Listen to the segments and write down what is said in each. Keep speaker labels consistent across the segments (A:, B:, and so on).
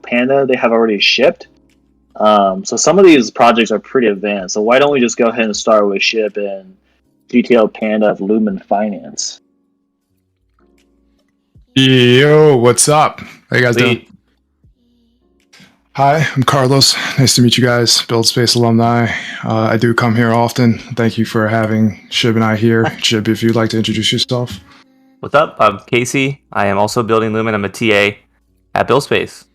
A: Panda they have already shipped. So some of these projects are pretty advanced. So why don't we just go ahead and start with ship and GTL Panda of Lumen Finance?
B: Yo, what's up? How you guys doing? Hi, I'm Carlos. Nice to meet you guys, buildspace alumni. I do come here often. Thank you for having Shib and I here. Shib, if you'd like to introduce yourself.
C: What's up? I'm Casey. I am also building Lumen. I'm a TA at buildspace.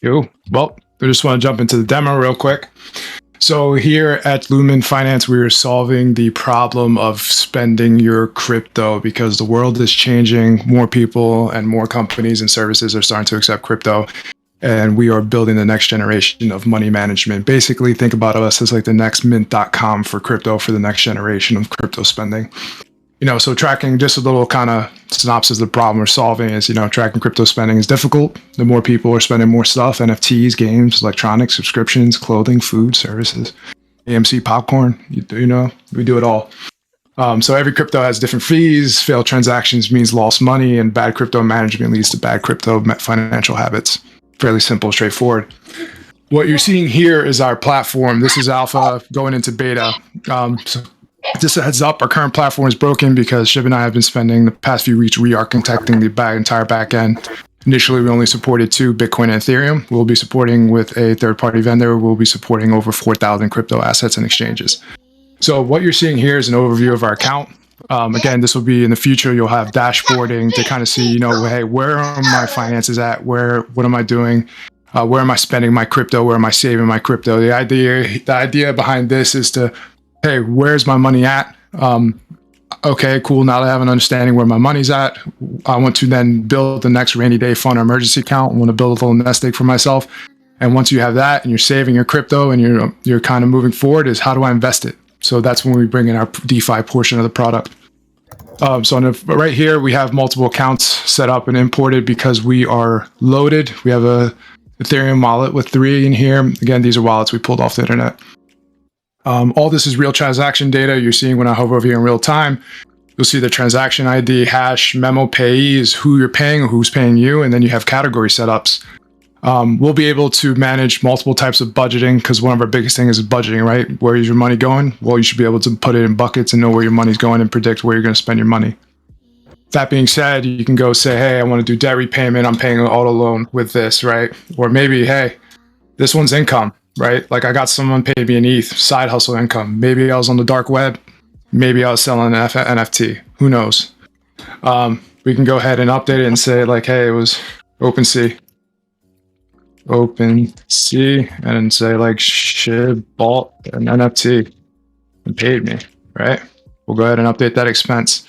B: Yo, well, I just want to jump into the demo real quick. So here at Lumen Finance, we are solving the problem of spending your crypto because the world is changing. More people and more companies and services are starting to accept crypto. And we are building the next generation of money management. Basically, think about us as like the next mint.com for crypto for the next generation of crypto spending. So tracking, just a little kind of synopsis of the problem we're solving is, tracking crypto spending is difficult. The more people are spending more stuff, NFTs, games, electronics, subscriptions, clothing, food, services, AMC, popcorn, we do it all. So every crypto has different fees. Failed transactions means lost money, and bad crypto management leads to bad crypto financial habits. Fairly simple, straightforward. What you're seeing here is our platform. This is alpha going into beta. So just a heads up, our current platform is broken because Shiv and I have been spending the past few weeks re-architecting the entire back end. Initially, we only supported 2, Bitcoin and Ethereum. We'll be supporting with a third-party vendor. We'll be supporting over 4,000 crypto assets and exchanges. So what you're seeing here is an overview of our account. Again, this will be in the future. You'll have dashboarding to kind of see, hey, where are my finances at? What am I doing? Where am I spending my crypto? Where am I saving my crypto? The idea behind this is to, hey, where's my money at? Okay, cool. Now that I have an understanding where my money's at, I want to then build the next rainy day fund or emergency account. I want to build a little nest egg for myself. And once you have that and you're saving your crypto and you're kind of moving forward, is how do I invest it? So that's when we bring in our DeFi portion of the product. So right here, we have multiple accounts set up and imported because we are loaded. We have a Ethereum wallet with 3 in here. Again, these are wallets we pulled off the internet. All this is real transaction data. You're seeing when I hover over here in real time, you'll see the transaction ID, hash, memo, payee is who you're paying or who's paying you. And then you have category setups. We'll be able to manage multiple types of budgeting because one of our biggest things is budgeting, right? Where is your money going? Well, you should be able to put it in buckets and know where your money's going and predict where you're going to spend your money. That being said, you can go say, hey, I want to do debt repayment. I'm paying an auto loan with this, right? Or maybe, hey, this one's income, right? Like I got someone paid me an ETH, side hustle income. Maybe I was on the dark web. Maybe I was selling an NFT. Who knows? We can go ahead and update it and say like, hey, it was OpenSea, and say like, Shib bought an NFT and paid me, right? We'll go ahead and update that expense.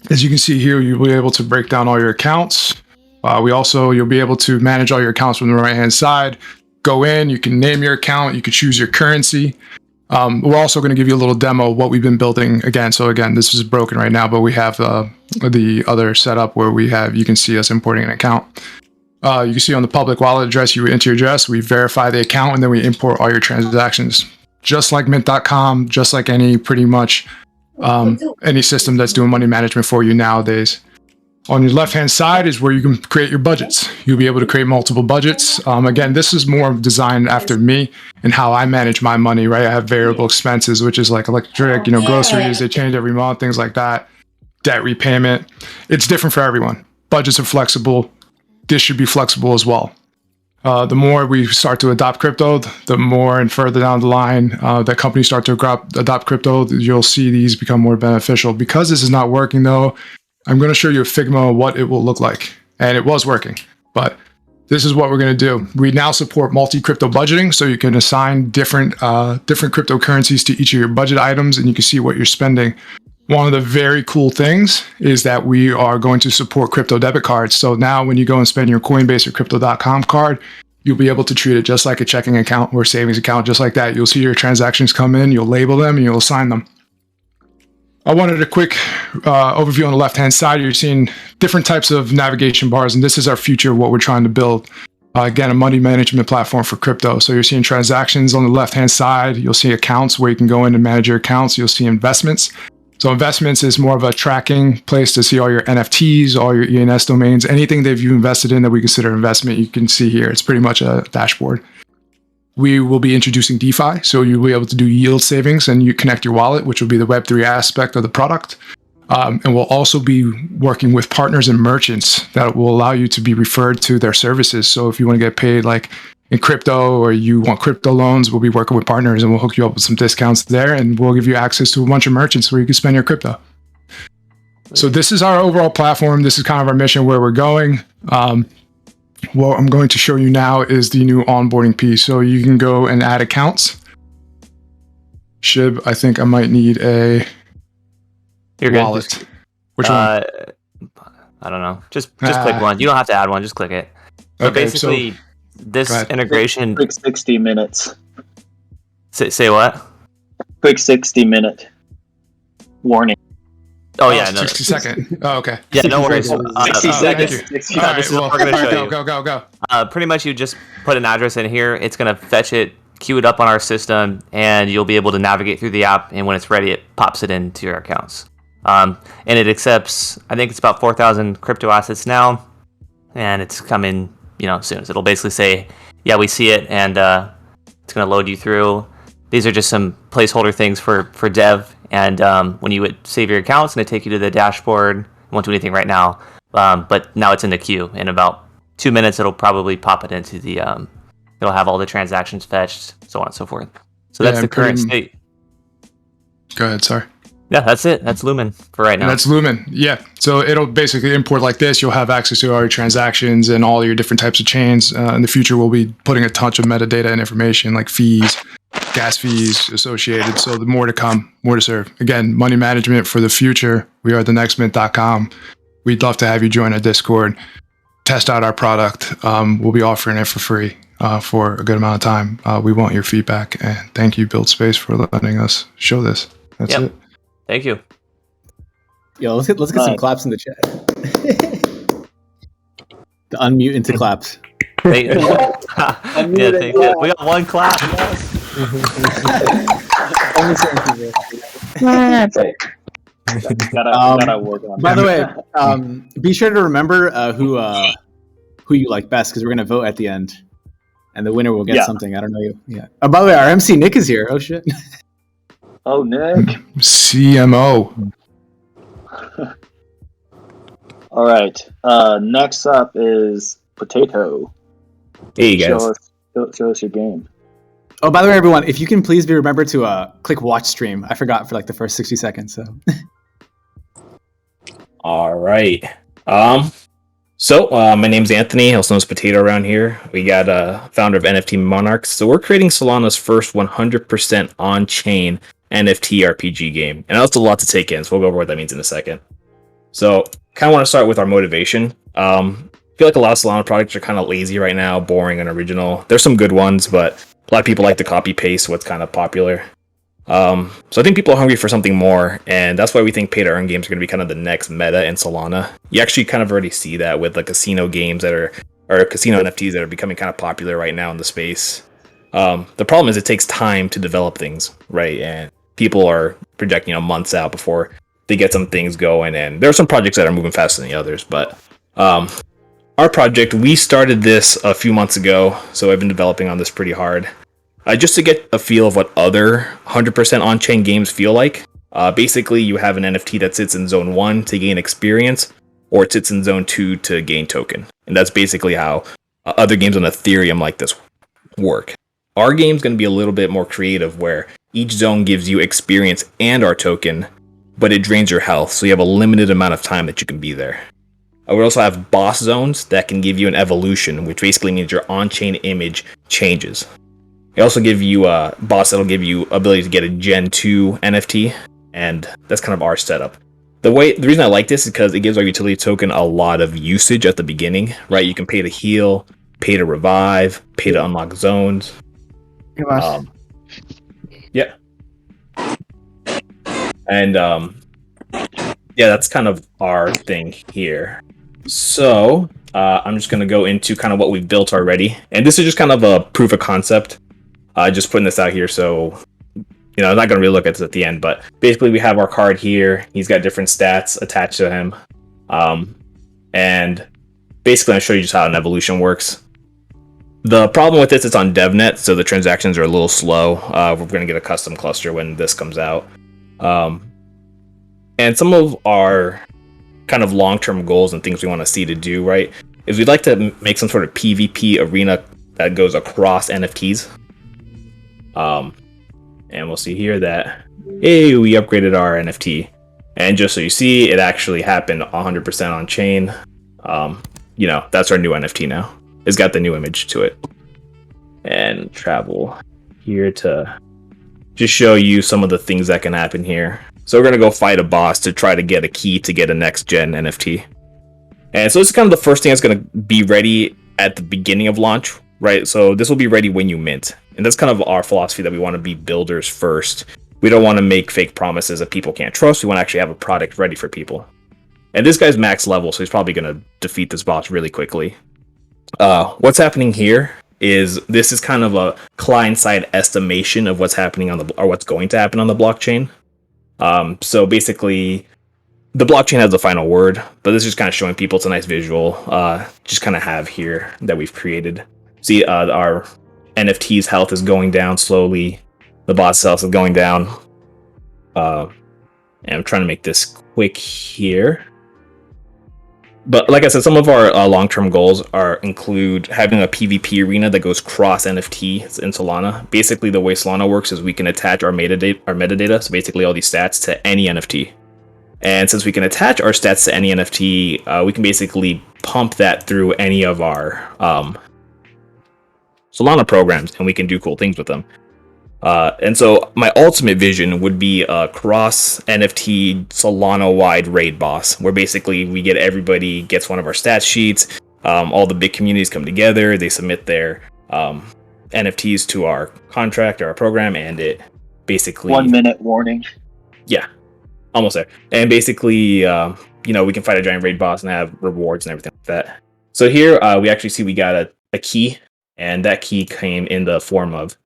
B: As you can see here, you'll be able to break down all your accounts. You'll be able to manage all your accounts from the right-hand side. Go in, you can name your account, you can choose your currency. We're also going to give you a little demo of what we've been building again. So again, this is broken right now, but we have the other setup where you can see us importing an account. You can see on the public wallet address, you enter your address, we verify the account, and then we import all your transactions. Just like mint.com, just like any system that's doing money management for you nowadays. On your left-hand side is where you can create your budgets. You'll be able to create multiple budgets. Again, this is more designed after me and how I manage my money, right? I have variable expenses, which is like electric, groceries, they change every month, things like that. Debt repayment. It's different for everyone. Budgets are flexible. This should be flexible as well. The more we start to adopt crypto, the more and further down the line that companies start to adopt crypto, you'll see these become more beneficial. Because this is not working though, I'm going to show you a Figma of what it will look like. And it was working, but this is what we're going to do. We now support multi-crypto budgeting, so you can assign different cryptocurrencies to each of your budget items, and you can see what you're spending. One of the very cool things is that we are going to support crypto debit cards. So now when you go and spend your Coinbase or Crypto.com card, you'll be able to treat it just like a checking account or savings account, just like that. You'll see your transactions come in, you'll label them, and you'll assign them. I wanted a quick overview on the left-hand side. You're seeing different types of navigation bars, and this is our future of what we're trying to build. Again, a money management platform for crypto. So you're seeing transactions on the left-hand side. You'll see accounts where you can go in and manage your accounts. You'll see investments. So investments is more of a tracking place to see all your NFTs, all your ENS domains, anything that you invested in that we consider investment, you can see here. It's pretty much a dashboard. We will be introducing DeFi, so you'll be able to do yield savings and you connect your wallet, which will be the Web3 aspect of the product. And we'll also be working with partners and merchants that will allow you to be referred to their services. So if you want to get paid like in crypto or you want crypto loans, we'll be working with partners and we'll hook you up with some discounts there, and we'll give you access to a bunch of merchants where you can spend your crypto. So this is our overall platform. This is kind of our mission, where we're going. What I'm going to show you now is the new onboarding piece. So you can go and add accounts. Shib, I think I might need a wallet.
C: Good.
B: Which one?
C: I don't know. Just click one. You don't have to add one. Just click it. So
B: Okay,
C: basically, this integration.
A: Quick 60 minutes.
C: Say what?
A: Quick 60-minute warning.
C: Oh yeah, no.
B: 60 second. Oh, okay.
C: Yeah, no worries.
A: 60 seconds.
B: Thank you.
A: 60
B: All right,
C: this is what
B: well,
C: we're gonna show you.
B: Go.
C: Pretty much, you just put an address in here. It's gonna fetch it, queue it up on our system, and you'll be able to navigate through the app. And when it's ready, it pops it into your accounts. And it accepts, I think it's about 4,000 crypto assets now, and it's coming, soon. So it'll basically say, yeah, we see it, and it's gonna load you through. These are just some placeholder things for dev. And when you would save your account, it's going to take you to the dashboard. You won't do anything right now, but now it's in the queue. In about 2 minutes, it'll probably pop it into the. It'll have all the transactions fetched, so on and so forth. So that's the current state.
B: Go ahead. Sorry.
C: Yeah, that's it. That's Lumen for right now.
B: That's Lumen. Yeah. So it'll basically import like this. You'll have access to all your transactions and all your different types of chains. In the future, we'll be putting a touch of metadata and information like fees, gas fees associated. So the more to come, more to serve. Again, money management for the future. We are thenextmint.com. We'd love to have you join our Discord, test out our product. We'll be offering it for free for a good amount of time. We want your feedback, and thank you, buildspace, for letting us show this. That's it.
C: Thank you.
D: Yo, let's get some claps in the chat. The unmute into claps.
C: Thank you. We got one clap.
A: Gotta work on.
D: By the way, be sure to remember who you like best, because we're gonna vote at the end, and the winner will get something. I don't know you. Yeah. Oh, by the way, our MC Nick is here. Oh shit.
A: Oh, Nick.
B: CMO.
A: All right. Next up is Potato.
E: Hey guys.
A: Show us your game.
D: Oh, by the way, everyone, if you can please be remembered to click watch stream. I forgot for like the first 60 seconds. So.
E: All right. So my name's Anthony, also known as Potato around here. We got founder of NFT Monarchs. So we're creating Solana's first 100% on-chain NFT RPG game. And that's a lot to take in, so we'll go over what that means in a second. So kind of want to start with our motivation. I feel like a lot of Solana projects are kind of lazy right now, boring and original. There's some good ones, but a lot of people like to copy paste what's kind of popular. So I think people are hungry for something more, and that's why we think pay-to-earn games are going to be kind of the next meta in Solana. You actually kind of already see that with the casino games or casino NFTs that are becoming kind of popular right now in the space. The problem is it takes time to develop things, right? And people are projecting months out before they get some things going, and there are some projects that are moving faster than the others, but our project, we started this a few months ago, so I've been developing on this pretty hard. Just to get a feel of what other 100% on-chain games feel like. Basically, you have an NFT that sits in Zone 1 to gain experience, or it sits in Zone 2 to gain token. And that's basically how other games on Ethereum like this work. Our game's going to be a little bit more creative, where each zone gives you experience and our token, but it drains your health, so you have a limited amount of time that you can be there. We also have boss zones that can give you an evolution, which basically means your on-chain image changes. They also give you a boss that'll give you ability to get a Gen 2 NFT, and that's kind of our setup. The reason I like this is because it gives our utility token a lot of usage at the beginning, right? You can pay to heal, pay to revive, pay to unlock zones. Yeah. And that's kind of our thing here. So I'm just going to go into kind of what we've built already. And this is just kind of a proof of concept. Just putting this out here so I'm not going to really look at this at the end, but basically we have our card here. He's got different stats attached to him. And basically I'll show you just how an evolution works. The problem with this, it's on DevNet, so the transactions are a little slow. We're going to get a custom cluster when this comes out. And some of our kind of long-term goals and things we want to see to do, right, is we'd like to make some sort of PvP arena that goes across NFTs. And we'll see here that, hey, we upgraded our NFT. And just so you see, it actually happened 100% on chain. That's our new NFT now. It's got the new image to it. And travel here to just show you some of the things that can happen here. So we're going to go fight a boss to try to get a key to get a next gen NFT. And so this is kind of the first thing that's going to be ready at the beginning of launch, right? So this will be ready when you mint. And that's kind of our philosophy, that we want to be builders first. We don't want to make fake promises that people can't trust. We want to actually have a product ready for people. And this guy's max level, so he's probably going to defeat this boss really quickly. What's happening here is this is kind of a client-side estimation of what's happening or what's going to happen on the blockchain. So basically, the blockchain has the final word, but this is just kind of showing people. It's a nice visual, just kind of have here that we've created. See, our NFT's health is going down slowly. The boss health is going down. And I'm trying to make this quick here. But like I said, some of our long-term goals include having a PvP arena that goes cross NFT in Solana. Basically, the way Solana works is we can attach our metadata, so basically all these stats, to any NFT. And since we can attach our stats to any NFT, we can basically pump that through any of our Solana programs, and we can do cool things with them. And so my ultimate vision would be a cross NFT Solana-wide raid boss, where basically everybody gets one of our stat sheets. All the big communities come together, they submit their NFTs to our contract or our program, and it basically
A: 1 minute warning.
E: Yeah, almost there. And basically, we can fight a giant raid boss and have rewards and everything like that. So here we actually see we got a key, and that key came in the form of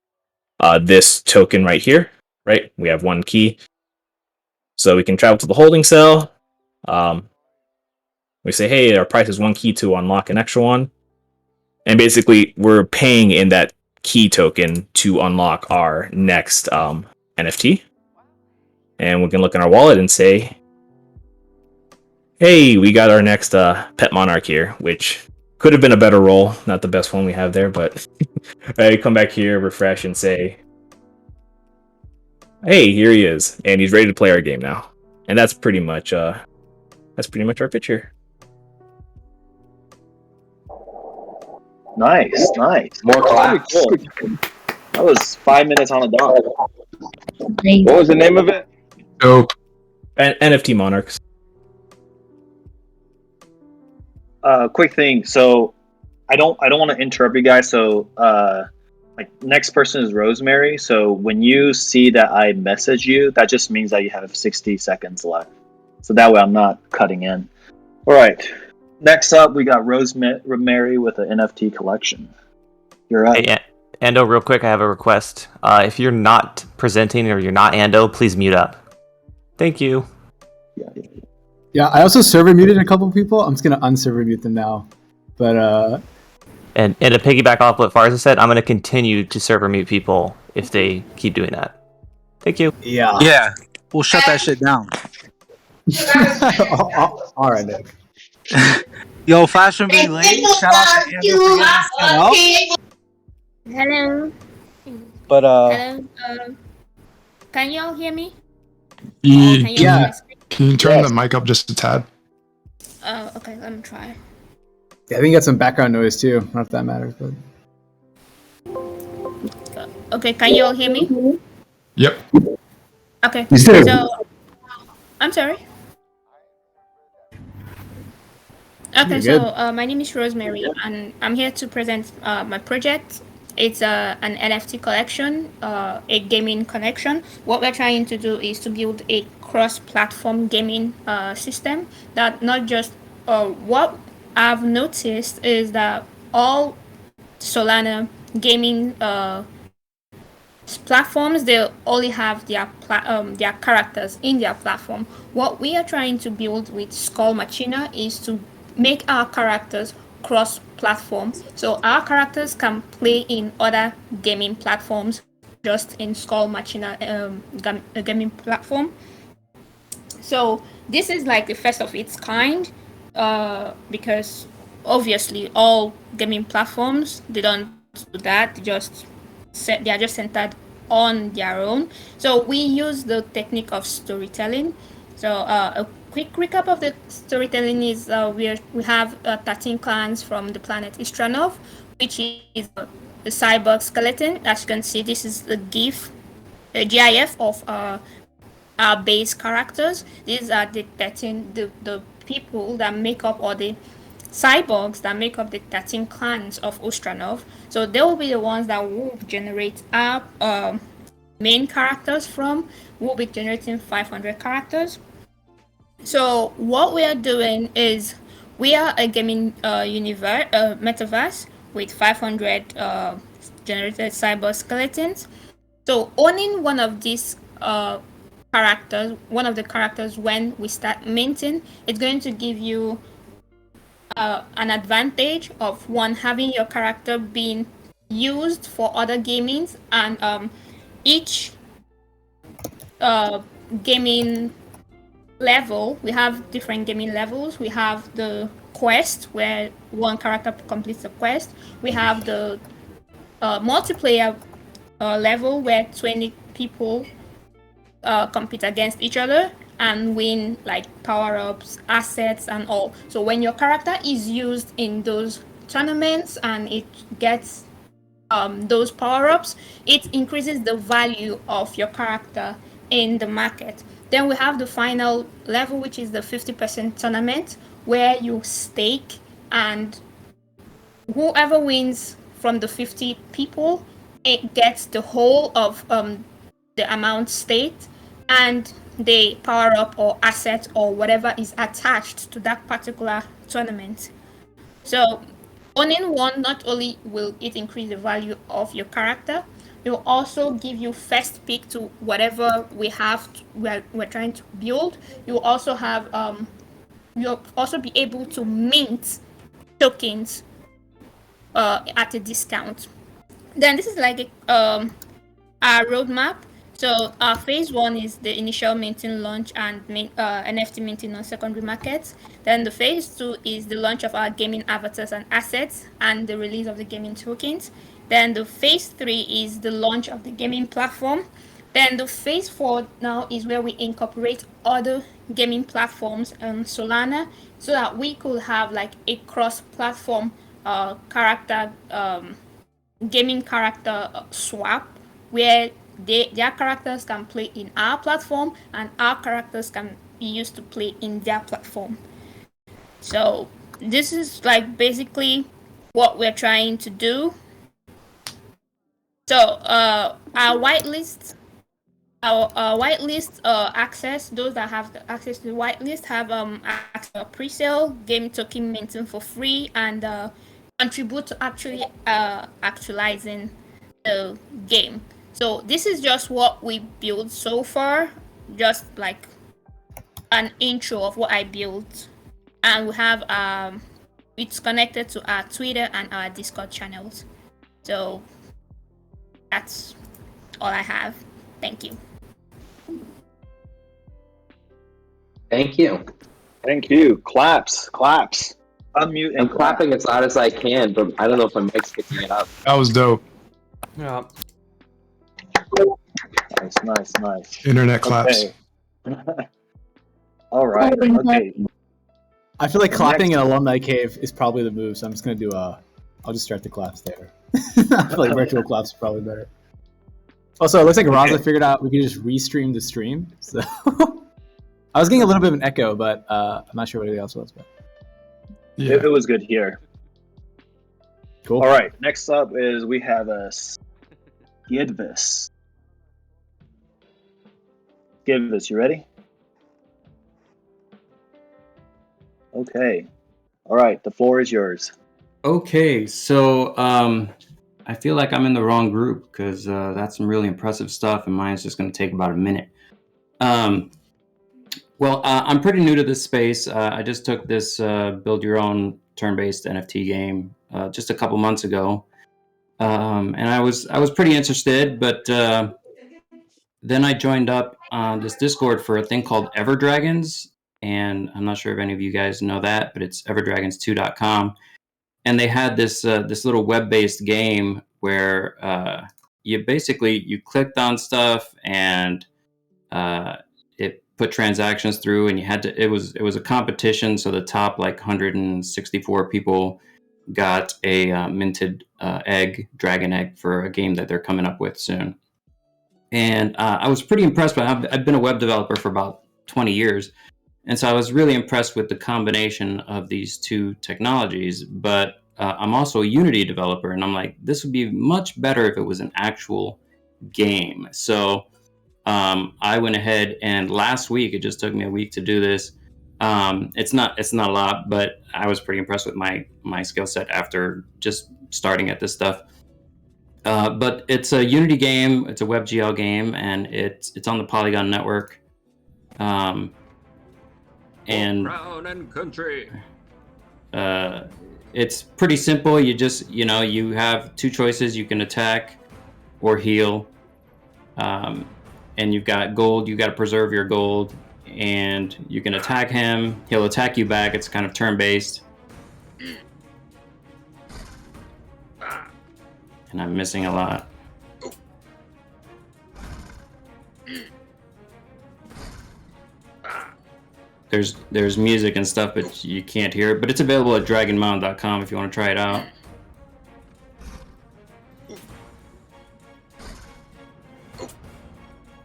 E: this token right here, right? We have one key. So we can travel to the holding cell. We say, hey, our price is one key to unlock an extra one. And basically, we're paying in that key token to unlock our next NFT. And we can look in our wallet and say, hey, we got our next pet monarch here, which could have been a better roll. Not the best one we have there, but I come back here, refresh, and say, hey, here he is, and he's ready to play our game now. And that's pretty much our pitch here.
A: Nice.
F: More claps.
A: Cool. That was 5 minutes on the dot.
F: What was the name of it?
B: Dope.
E: NFT monarchs.
A: Quick thing. So I don't want to interrupt you guys. So next person is Rosemary. So when you see that I message you, that just means that you have 60 seconds left. So that way I'm not cutting in. All right. Next up, we got Rosemary with an NFT collection. You're up.
C: Hey, Ando, real quick, I have a request. If you're not presenting or you're not Ando, please mute up. Thank you.
D: Yeah, I also server muted a couple people. I'm just gonna unserver mute them now. But
C: And to piggyback off what Farza said, I'm going to continue to server mute people if they keep doing that. Thank you.
G: Yeah, we'll shut that shit down.
D: All right, Nick.
G: Yo, Fashionably Late, shout out to Andrew for getting us set up.
H: Hello.
G: But
H: Hello. Can y'all hear me?
B: Yeah.
H: Can you hear me?
B: Can you turn the mic up just a tad?
H: Okay, let me try.
D: Yeah, I think you got some background noise too. I don't know if that matters, but
H: Okay, can you all hear me?
B: Yep.
H: Okay.
D: You do.
H: So, I'm sorry. Okay,
D: You're
H: so my name is Rosemary, and I'm here to present my project. It's an NFT collection, a gaming connection. What we're trying to do is to build a cross-platform gaming system that not just what I've noticed is that all Solana gaming platforms, they only have their characters in their platform. What we are trying to build with Skull Machina is to make our characters cross-platform, so our characters can play in other gaming platforms, just in Skull Machina gaming platform. So this is like the first of its kind, because obviously all gaming platforms, they don't do that. They are just centered on their own. So we use the technique of storytelling. So a quick recap of the storytelling is we have 13 clans from the planet Istranov, which is the cyborg skeleton. As you can see, this is a GIF of our base characters. These are the 13 the people that make up, or the cyborgs that make up the 13 clans of Ostranov. So they will be the ones that will generate our main characters from. We'll be generating 500 characters. So what we are doing is we are a gaming metaverse with 500 generated cyber skeletons. So owning one of these characters, one of the characters when we start minting, it's going to give you an advantage of one, having your character being used for other gamings, and each gaming level, we have different gaming levels. We have the quest where one character completes the quest. We have the multiplayer level where 20 people compete against each other and win like power-ups, assets, and all. So when your character is used in those tournaments and it gets those power-ups, it increases the value of your character in the market. Then we have the final level, which is the 50% tournament, where you stake, and whoever wins from the 50 people, it gets the whole of the amount staked and the power up or asset or whatever is attached to that particular tournament. So owning one, not only will it increase the value of your character, it will also give you first pick to whatever we're trying to build. You will also have you'll also be able to mint tokens at a discount. Then this is like our roadmap. So our phase one is the initial minting launch and NFT minting on secondary markets. Then the phase two is the launch of our gaming avatars and assets and the release of the gaming tokens. Then the phase three is the launch of the gaming platform. Then the phase four now is where we incorporate other gaming platforms on Solana, so that we could have like a cross-platform character gaming character swap, where their characters can play in our platform and our characters can be used to play in their platform. So this is like basically what we're trying to do. So our whitelist access, those that have the access to the whitelist have access to pre-sale game token minting for free, and contribute to actually actualizing the game. So this is just what we built so far, just like an intro of what I built, and we have it's connected to our Twitter and our Discord channels. So that's all I have. Thank you.
I: Thank you.
F: Thank you. Claps.
A: Unmute
I: I'm
A: and clap.
I: clapping as loud as I can, but I don't know if my mic's picking it up.
B: That was dope.
G: Yeah.
A: Nice.
B: Internet claps.
A: Okay. All right. Okay.
D: I feel like
A: The
D: clapping
A: next-
D: in Alumni Cave is probably the move, so I'm just gonna do I'll just start the claps there. I feel like virtual claps are probably better. Also, it looks like Raza figured out we could just restream the stream. So I was getting a little bit of an echo, but I'm not sure what anything else was. But
B: Yeah.
A: It was good here.
D: cool.
A: All right. Next up is we have a Skidvis. Skidvis, you ready? Okay. All right. The floor is yours.
J: Okay, so I I feel like I'm in the wrong group because that's some really impressive stuff, and mine's just going to take about a minute. Well, I'm pretty new to this space. I just took this build your own turn-based NFT game just a couple months ago, and I was pretty interested, but then I joined up on this Discord for a thing called Everdragons, and I'm not sure if any of you guys know that, but it's everdragons2.com. And they had this this little web-based game where you clicked on stuff and it put transactions through, and you had to. It was a competition, so the top like 164 people got a minted dragon egg for a game that they're coming up with soon. And I was pretty impressed by. I've been a web developer for about 20 years, and so I was really impressed with the combination of these two technologies. But I'm also a Unity developer, and I'm like, this would be much better if it was an actual game. So I went ahead, and last week, it just took me a week to do this. It's not a lot, but I was pretty impressed with my skill set after just starting at this stuff. But it's a Unity game. It's a WebGL game, and it's on the Polygon network. And
K: Crown and country.
J: It's pretty simple. You have two choices. You can attack or heal. And you've got gold. You got to preserve your gold, and you can attack him. He'll attack you back. It's kind of turn-based. And I'm missing a lot. There's music and stuff, but you can't hear it. But it's available at dragonmound.com if you want to try it out.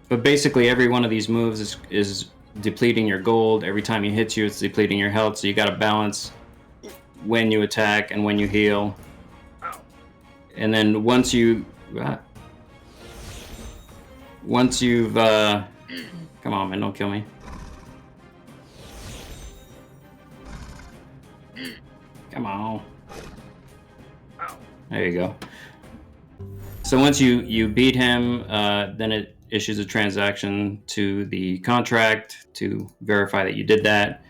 J: But basically, every one of these moves is depleting your gold. Every time he hits you, it's depleting your health. So you got to balance when you attack and when you heal. And then once you've come on, man, don't kill me. Come on. There you go. So once you beat him, then it issues a transaction to the contract to verify that you did that.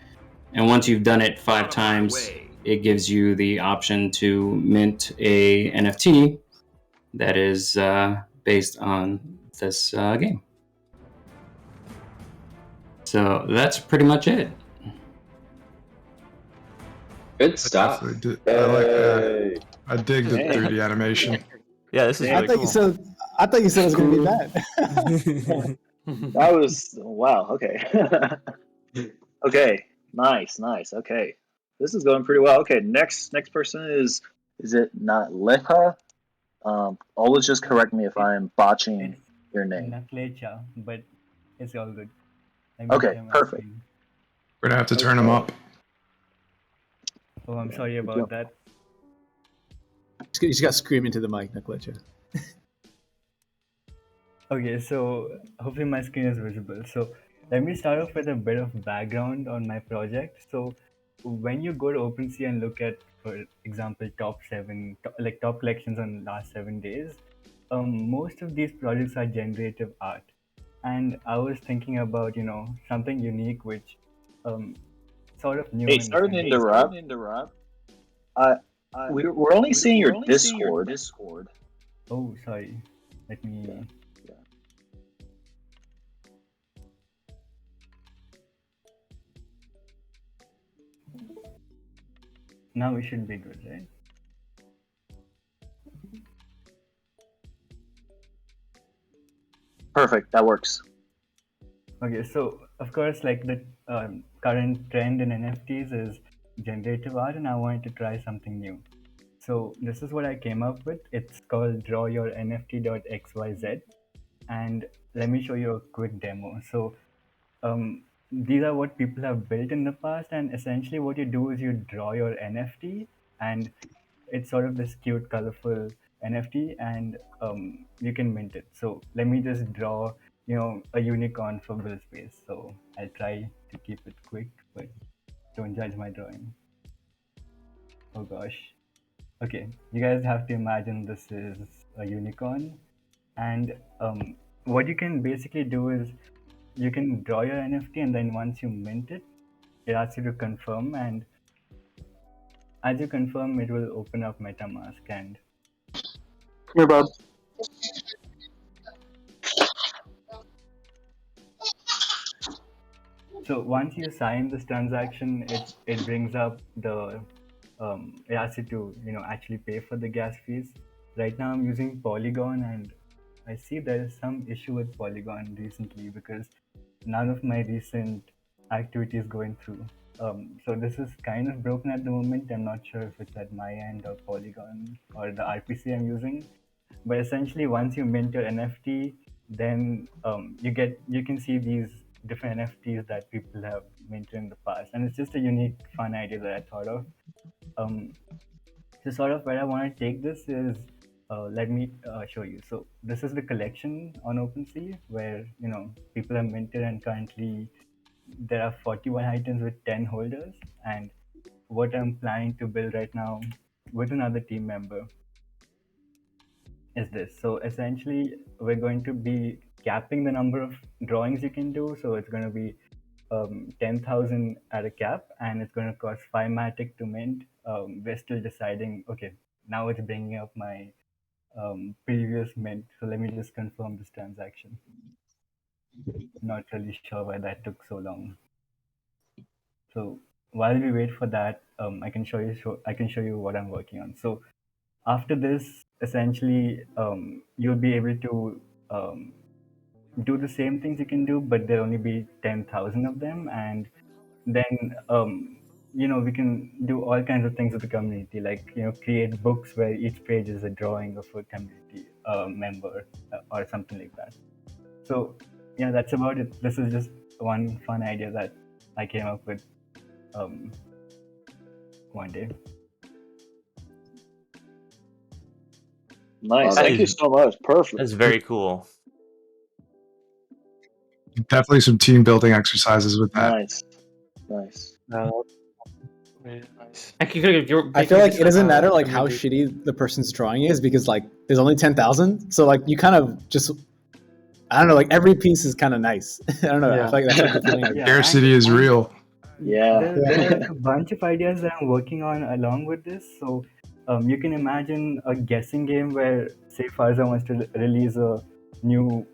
J: And once you've done it 5 times, it gives you the option to mint a NFT that is based on this game. So that's pretty much it.
I: Good stuff.
B: I like that. I dig the 3D animation.
C: Yeah, this is really cool.
D: I thought you said it was going to be bad.
A: That was wow. Okay. Okay. Nice. Okay. This is going pretty well. Okay. Next person is it not Lepa? Always just correct me if I'm botching your name.
L: Naklecha, but it's all good.
A: Okay. Perfect.
B: We're gonna have to turn him up.
L: Oh, I'm sorry about that.
D: You just got to scream into the mic, Naklecha.
L: Okay, so hopefully my screen is visible. So let me start off with a bit of background on my project. So when you go to OpenSea and look at, for example, top collections on last 7 days, most of these projects are generative art. And I was thinking about, something unique, which sort of new.
A: Hey, sorry to interrupt. We're only seeing your Discord.
L: Oh, sorry. Let me. Yeah. Now we should be good, right?
A: Perfect. That works.
L: Okay, so of course, like the current trend in NFTs is generative art, and I wanted to try something new. So this is what I came up with. It's called drawyournft.xyz, and let me show you a quick demo. So these are what people have built in the past, and essentially what you do is you draw your NFT, and it's sort of this cute, colorful NFT, and you can mint it. So let me just draw, a unicorn for buildspace. So I'll try to keep it quick, but don't judge my drawing. Oh gosh. Okay, you guys have to imagine this is a unicorn, and what you can basically do is you can draw your NFT, and then once you mint it, it asks you to confirm, and as you confirm, it will open up MetaMask. And
F: Come here, bud.
L: so once you sign this transaction, it brings up the it asks you to actually pay for the gas fees. Right now, I'm using Polygon, and I see there is some issue with Polygon recently because none of my recent activity is going through. So this is kind of broken at the moment. I'm not sure if it's at my end or Polygon or the RPC I'm using. But essentially, once you mint your NFT, then you can see these different NFTs that people have minted in the past, and it's just a unique, fun idea that I thought of. Um, so sort of where I want to take this is, let me show you. So this is the collection on OpenSea where people have minted, and currently there are 41 items with 10 holders. And what I'm planning to build right now with another team member is this. So essentially, we're going to be capping the number of drawings you can do. So it's going to be 10,000 at a cap, and it's going to cost 5 Matic to mint. We're still deciding. Okay, now it's bringing up my previous mint. So let me just confirm this transaction. Not really sure why that took so long. So while we wait for that, I can show you what I'm working on. So after this, essentially, you'll be able to do the same things you can do, but there'll only be 10,000 of them, and then we can do all kinds of things with the community, like create books where each page is a drawing of a community member or something like that. So yeah, that's about it. This is just one fun idea that I came up with one day.
F: Nice.
C: That
F: Thank you
C: is-
F: so much. Perfect.
C: That's very cool.
B: Definitely some team building exercises with that.
A: Nice. Nice.
C: Really nice.
D: I feel like it doesn't matter like how shitty the person's drawing is, because like there's only 10,000, so like you kind of just, I don't know, like every piece is kind of nice. I don't know. I
L: Yeah.
D: feel like that's like the feeling.
L: Yeah,
B: Scarcity is
L: and
B: real.
A: Yeah.
L: there are like a bunch of ideas that I'm working on along with this. So you can imagine a guessing game where, say, Farza wants to release a new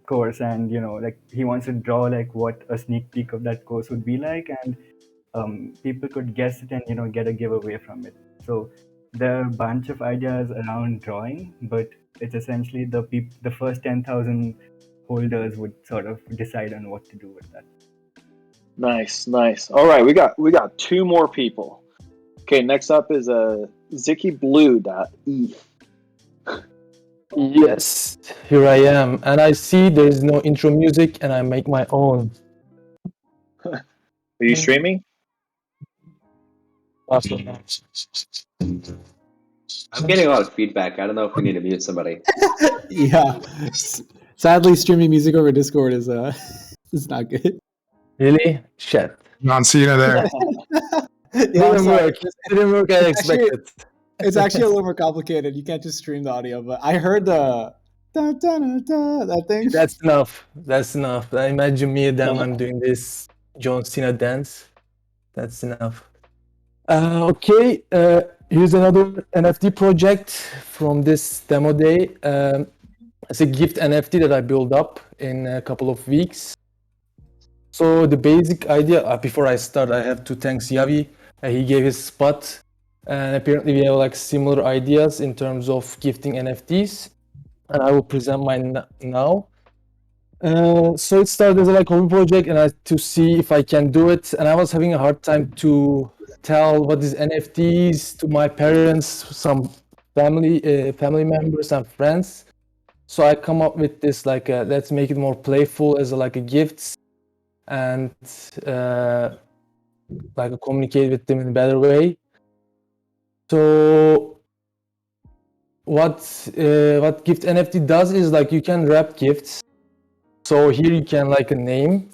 L: course, and like he wants to draw like what a sneak peek of that course would be like, and people could guess it and get a giveaway from it. So there are a bunch of ideas around drawing, but it's essentially the first 10,000 holders would sort of decide on what to do with that.
A: Nice. Nice. All right. We got two more people. Okay. Next up is ZickyBlue.e.
K: Yes, here I am, and I see there is no intro music, and I make my own.
A: Are you streaming?
I: I'm getting a lot of feedback. I don't know if we need to mute somebody.
D: Yeah. Sadly, streaming music over Discord is is not good.
K: Really? Shit.
B: John Cena there.
D: Yeah, I'm sorry.
K: Didn't work as expected.
D: It's actually a little more complicated. You can't just stream the audio, but I heard the da, da, da, da, that thing.
K: That's enough. That's enough. I imagine me and I'm doing this John Cena dance. That's enough. Okay, here's another NFT project from this demo day. It's a gift NFT that I built up in a couple of weeks. So the basic idea, before I start, I have to thank Yavi. He gave his spot, and apparently we have like similar ideas in terms of gifting NFTs. And I will present mine now. So it started as a like hobby project, and I to see if I can do it. And I was having a hard time to tell what is NFTs to my parents, some family members and friends. So I come up with this like let's make it more playful as like a gift, and like communicate with them in a better way. So what gift NFT does is like you can wrap gifts. So here you can like name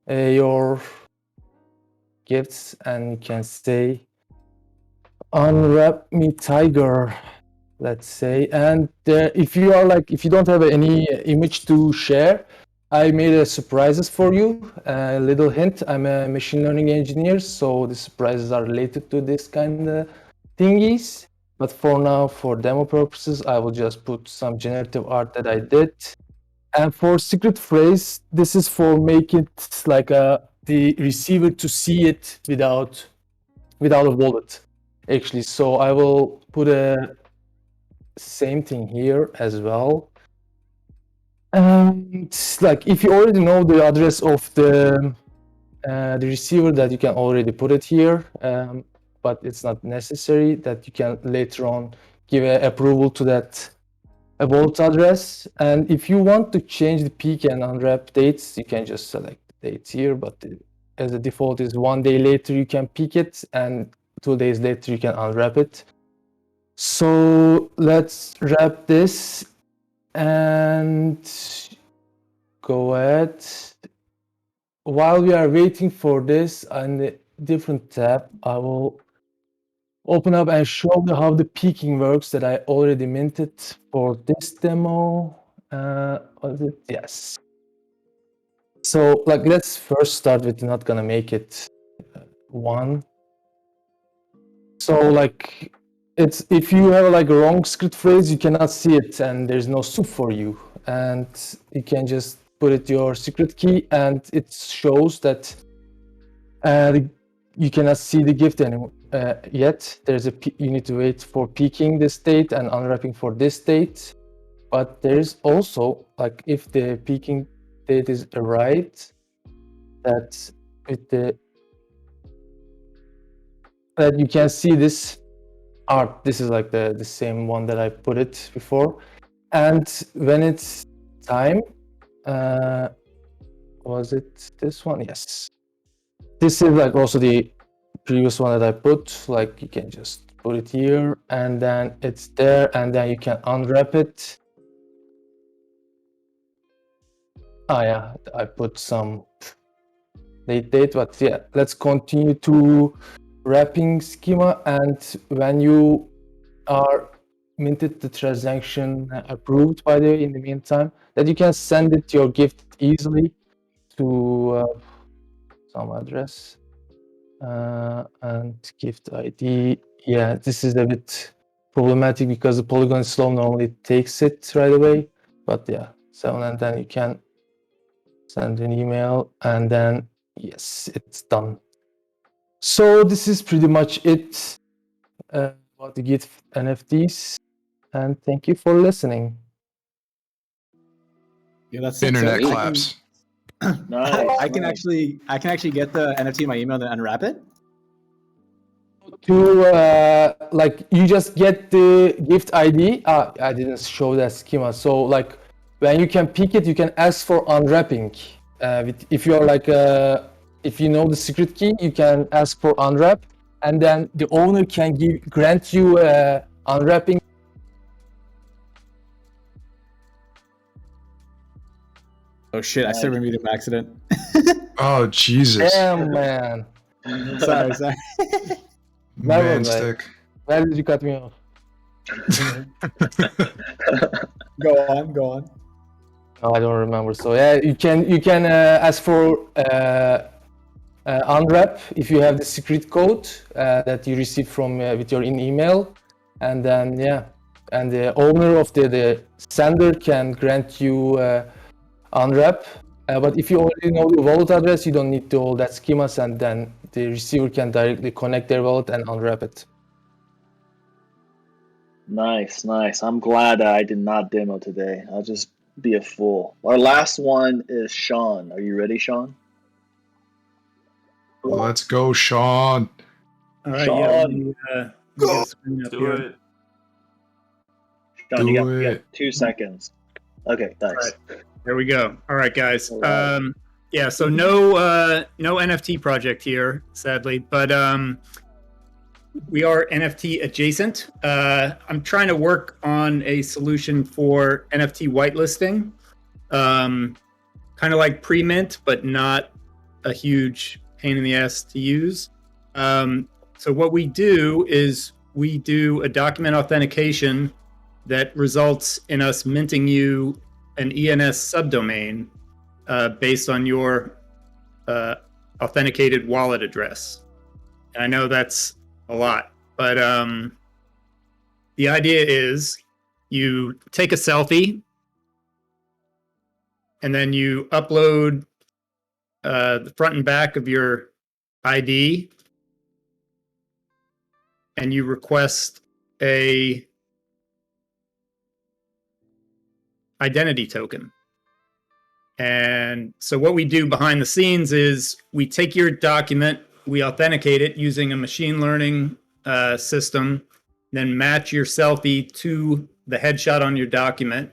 K: your gifts, and you can say unwrap me tiger, let's say. And if you don't have any image to share, I made a surprises for you. A little hint: I'm a machine learning engineer, so the surprises are related to this kind of thingies. But for now, for demo purposes, I will just put some generative art that I did. And for secret phrase, this is for make it like the receiver to see it without a wallet, actually. So I will put a same thing here as well. And like if you already know the address of the receiver, that you can already put it here, but it's not necessary. That you can later on give approval to that wallet address. And if you want to change the peak and unwrap dates, you can just select the dates here, but as a default is 1 day later you can peak it, and 2 days later you can unwrap it. So let's wrap this and go ahead. While we are waiting for this, on the different tab, I will open up and show you how the peaking works that I already minted for this demo. Was it? Yes. So like, let's first start with not gonna make it 1. So like, it's if you have like a wrong script phrase, you cannot see it, and there's no soup for you, and you can just put it your secret key, and it shows that you cannot see the gift anymore yet. You need to wait for peaking this date and unwrapping for this date. But there's also like, if the peaking date is right, that you can see this art. This is like the same one that I put it before. And when it's time, was it this one? Yes. This is like also the previous one that I put. Like, you can just put it here, and then it's there, and then you can unwrap it. Oh yeah, I put some late date, but yeah, let's continue to wrapping schema. And when you are minted the transaction approved, by the way, in the meantime, that you can send it your gift easily to some address and gift ID. Yeah, this is a bit problematic because the Polygon is slow, normally it takes it right away. But yeah, so and then you can send an email, and then yes, it's done. So this is pretty much it about the Git NFTs, and thank you for listening.
D: Yeah, that's
B: Internet
D: so
B: claps.
D: I can actually get the NFT in my email and unwrap it.
K: To like, you just get the gift ID. I didn't show that schema. So like, when you can pick it, you can ask for unwrapping. If you're like, if you know the secret key, you can ask for unwrap, and then the owner can grant you unwrapping.
D: Oh shit! I server muted by accident.
B: Oh Jesus!
K: Damn, man.
D: sorry.
B: Man stick.
K: Why did you cut me off?
D: Go on.
K: No, I don't remember. So yeah, you can ask for unwrap if you have the secret code that you received from with your email, and then yeah, and the owner of the sender can grant you unwrap. But if you already know the wallet address, you don't need to all that schemas, and then the receiver can directly connect their wallet and unwrap it.
A: Nice. I'm glad I did not demo today. I'll just be a fool. Our last one is Sean. Are you ready, Sean?
B: Let's go, Sean.
L: All right,
A: Sean.
L: yeah. Let me get a screen up
C: Do
L: here.
C: it.
A: Sean,
B: Do
A: you got
B: it.
A: 2 seconds. Okay, nice.
M: All right. There we go. All right, guys.
A: All right.
M: Yeah, so no NFT project here, sadly, but we are NFT adjacent. I'm trying to work on a solution for NFT whitelisting, kind of like pre-mint, but not a huge pain in the ass to use. So what we do is we do a document authentication that results in us minting you an ENS subdomain based on your authenticated wallet address. And I know that's a lot, but the idea is you take a selfie and then you upload the front and back of your ID and you request a identity token. And so what we do behind the scenes is we take your document, we authenticate it using a machine learning system, then match your selfie to the headshot on your document.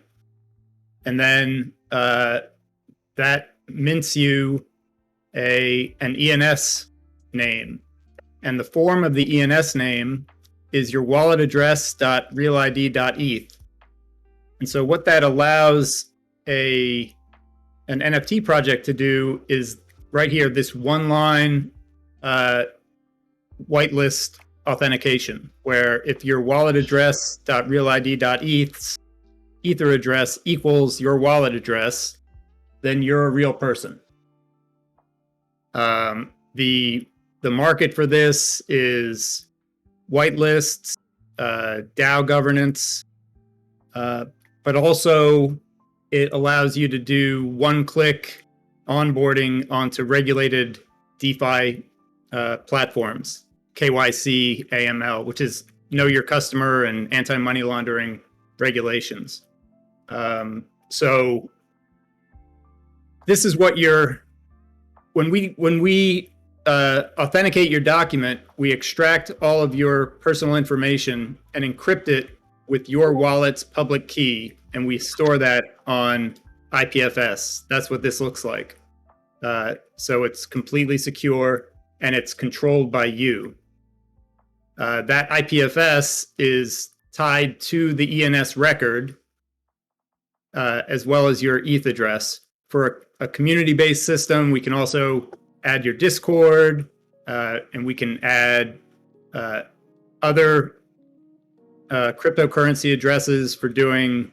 M: And then that mints you an ENS name. And the form of the ENS name is your wallet address.realid.eth. And so what that allows an NFT project to do is right here, this one line whitelist authentication, where if your wallet address.realid.eth's Ether address equals your wallet address, then you're a real person. The market for this is whitelists, DAO governance, but also it allows you to do one-click onboarding onto regulated DeFi platforms, KYC, AML, which is know your customer and anti-money laundering regulations. So this is what when we authenticate your document, we extract all of your personal information and encrypt it with your wallet's public key, and we store that on IPFS. That's what this looks like. So it's completely secure and it's controlled by you. That IPFS is tied to the ENS record, as well as your ETH address. For a community-based system, we can also add your Discord, and we can add other cryptocurrency addresses for doing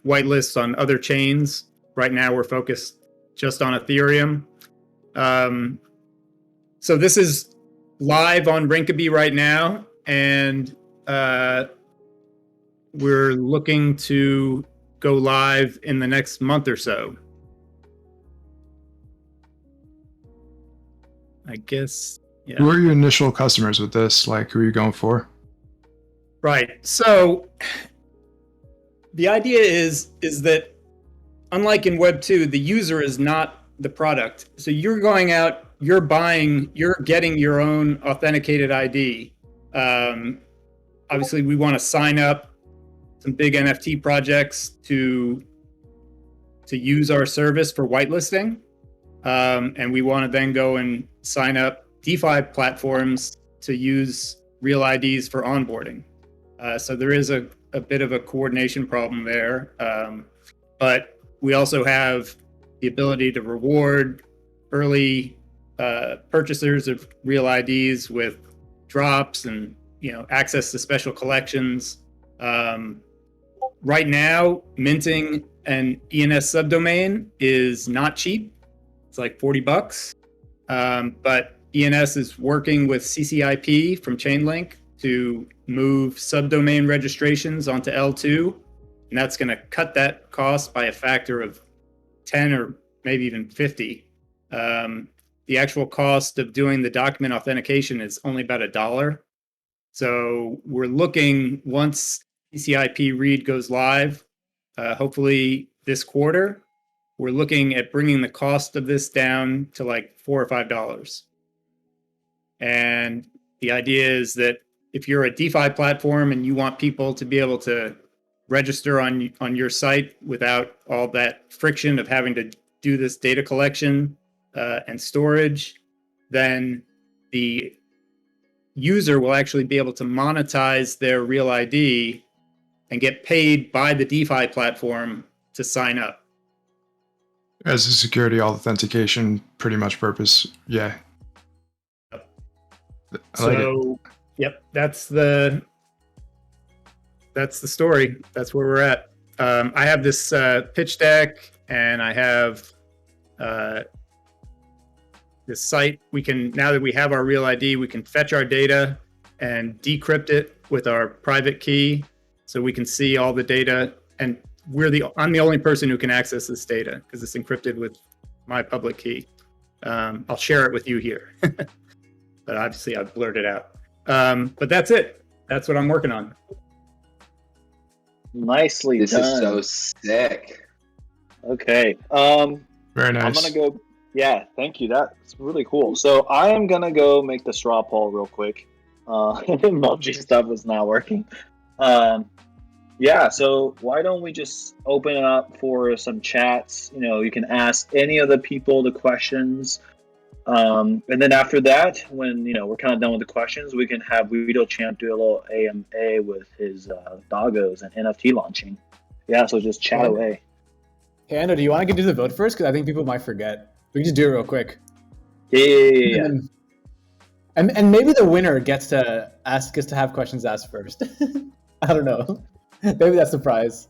M: whitelists on other chains. Right now, we're focused just on Ethereum. So this is live on Rinkeby right now, and we're looking to go live in the next month or so. I guess, yeah.
B: Who are your initial customers with this? Like, who are you going for?
M: Right. So the idea is that unlike in Web 2, the user is not the product. So you're going out, you're getting your own authenticated ID. Obviously, we want to sign up some big NFT projects to use our service for whitelisting. And we want to then go and sign up DeFi platforms to use real IDs for onboarding. So there is a bit of a coordination problem there. But we also have the ability to reward early purchasers of real IDs with drops and access to special collections. Right now, minting an ENS subdomain is not cheap. It's like $40. But ENS is working with CCIP from Chainlink to move subdomain registrations onto L2. And that's going to cut that cost by a factor of 10 or maybe even 50. The actual cost of doing the document authentication is only about $1. So we're looking, once CCIP read goes live, hopefully this quarter, we're looking at bringing the cost of this down to like $4 or $5. And the idea is that if you're a DeFi platform and you want people to be able to register on your site without all that friction of having to do this data collection and storage, then the user will actually be able to monetize their real ID and get paid by the DeFi platform to sign up.
B: As a security authentication, pretty much purpose, yeah. I like it.
M: So, yep, that's the story. That's where we're at. I have this pitch deck, and I have this site. We can, now that we have our real ID, we can fetch our data and decrypt it with our private key, so we can see all the data. And I'm the only person who can access this data because it's encrypted with my public key. I'll share it with you here, but obviously I've blurred it out. But that's it. That's what I'm working on.
A: Nicely
I: This
A: done.
I: is so sick.
A: Okay.
B: Very nice.
A: I'm gonna go. Yeah, thank you. That's really cool. So I am gonna go make the straw poll real quick. Emoji stuff was not working. Yeah, so why don't we just open it up for some chats? You can ask any of the people the questions. And then after that, when we're kind of done with the questions, we can have Guido Champ do a little AMA with his doggos and NFT launching. Yeah, so just chat away.
D: Hey, Ando, do you want to do the vote first? Because I think people might forget. We can just do it real quick.
A: Yeah.
D: And maybe the winner gets to have questions asked first. I don't know. Maybe that's the prize.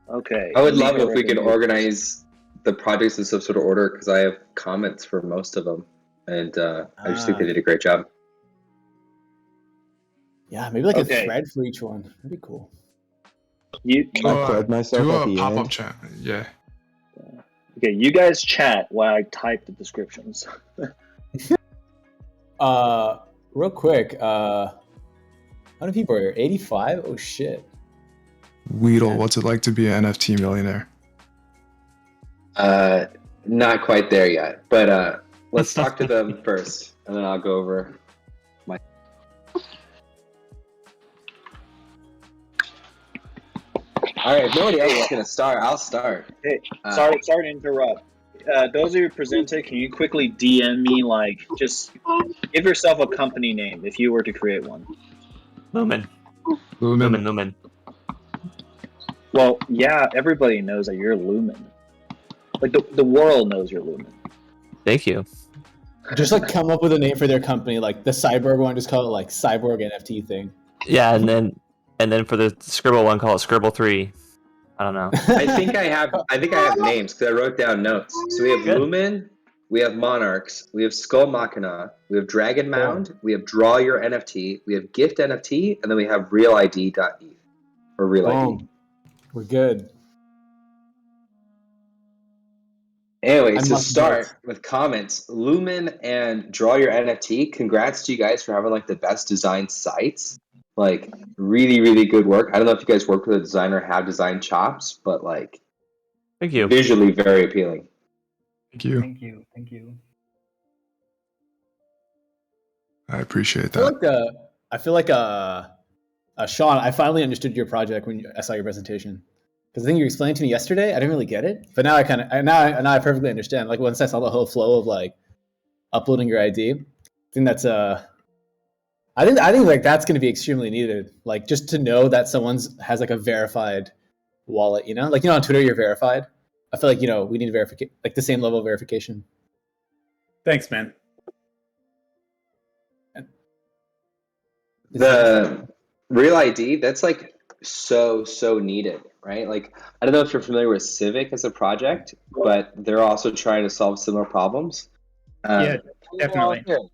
A: Okay.
I: I would love if we could organize the projects in some sort of order, because I have comments for most of them, and I just think they did a great job.
D: Yeah, maybe like a thread for each one. That'd be cool.
B: Do a pop-up chat. Yeah.
A: Okay, you guys chat while I type the descriptions.
D: Real quick, how many people are here? 85? Oh shit.
B: Weedle, what's it like to be an NFT millionaire?
I: Not quite there yet, but let's talk to them first, and then I'll go over my. All right, if nobody else is gonna start, I'll start.
A: Hey, sorry to interrupt. Those of you presented, can you quickly DM me, just give yourself a company name if you were to create one?
C: Lumen.
A: Well, yeah, everybody knows that you're Lumen. The world knows you're Lumen.
C: Thank you.
D: Just come up with a name for their company, like the Cyborg one, just call it Cyborg NFT thing.
C: Yeah, and then for the Scribble one, call it Scribble 3. I don't know.
I: I think I have names because I wrote down notes. So we have Lumen, we have Monarchs, we have Skull Machina, we have Dragon Mound, we have Draw Your NFT, we have Gift NFT, and then we have RealID.eth or Real ID.
D: We're good.
I: Anyway, to start with comments, Lumen and Draw Your NFT, congrats to you guys for having the best designed sites. Really, really good work. I don't know if you guys work with a designer, have design chops, but
C: thank you.
I: Visually very appealing.
B: Thank you.
L: Thank you.
B: I appreciate that.
D: I feel like Sean, I finally understood your project when I saw your presentation. Because I think you explained to me yesterday, I didn't really get it, but now I perfectly understand. Once I saw the whole flow of uploading your ID, I think that's I think that's going to be extremely needed. Just to know that someone's has a verified wallet, on Twitter you're verified. I feel we need verification, the same level of verification.
M: Thanks, man.
I: The Real ID, that's so needed, right? I don't know if you're familiar with Civic as a project, but they're also trying to solve similar problems.
M: Yeah, definitely.
F: Can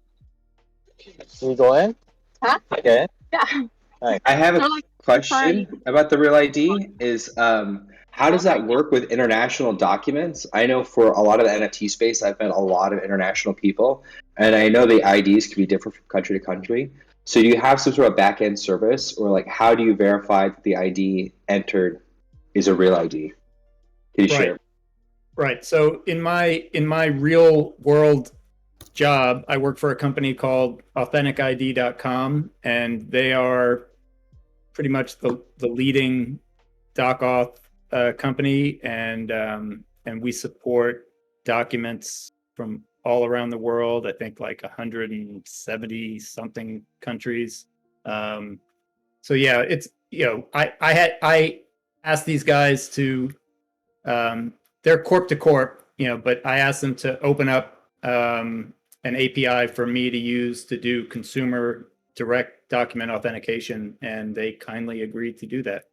F: you go in?
N: Huh?
F: Okay.
N: Yeah.
I: I have a question about the Real ID. Is how does that work with international documents? I know for a lot of the NFT space, I've met a lot of international people, and I know the IDs can be different from country to country. So do you have some sort of back-end service, or how do you verify that the ID entered is a real ID? Can you share?
M: Right. So in my real world job, I work for a company called AuthenticID.com, and they are pretty much the leading DocAuth company, and we support documents from all around the world. I think 170 something countries. So yeah, it's I asked these guys to they're corp to corp, but I asked them to open up an API for me to use to do consumer direct document authentication, and they kindly agreed to do that.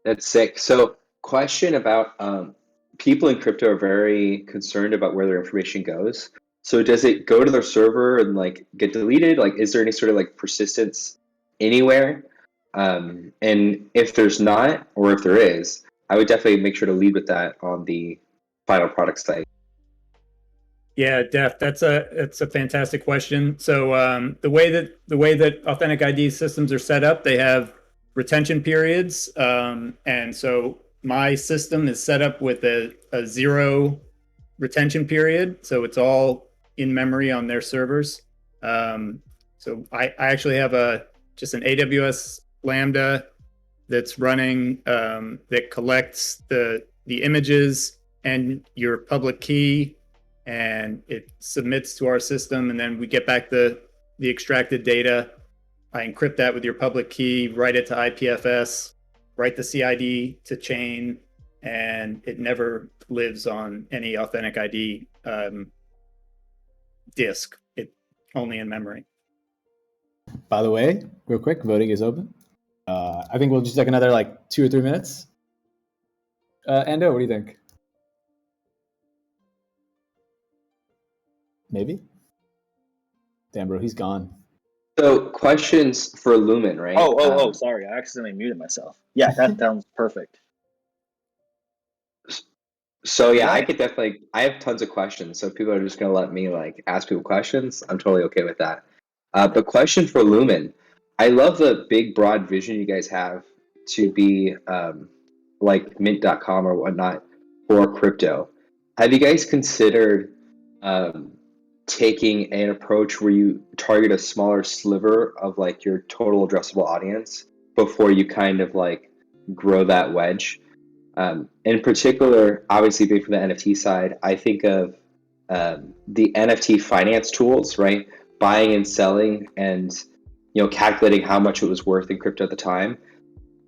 I: That's sick. So, question about people in crypto are very concerned about where their information goes. So, does it go to their server and like get deleted? Like, is there any sort of like persistence anywhere? And if there's not, or if there is, I would definitely make sure to lead with that on the final product site.
M: Yeah, Def, that's a fantastic question. So the way that Authentic ID systems are set up, they have retention periods, and so my system is set up with a 0 retention period, so it's all in memory on their servers. So I actually have just an AWS Lambda that's running that collects the images and your public key, and it submits to our system, and then we get back the extracted data. I encrypt that with your public key, write it to IPFS, write the CID to chain, and it never lives on any Authentic ID disk. It only in memory.
D: By the way, real quick, voting is open. I think we'll just take another like 2 or 3 minutes. Ando, what do you think? Maybe? Damn, bro, he's gone.
I: So, questions for Lumen, right?
A: Oh, sorry. I accidentally muted myself. Yeah, that sounds perfect.
I: So yeah, I could definitely. I have tons of questions. So if people are just gonna let me like ask people questions, I'm totally okay with that. The question for Lumen, I love the big broad vision you guys have to be like Mint.com or whatnot for crypto. Have you guys considered taking an approach where you target a smaller sliver of like your total addressable audience before you kind of like grow that wedge? In particular, obviously big for the NFT side, I think of the NFT finance tools, right? Buying and selling and calculating how much it was worth in crypto at the time.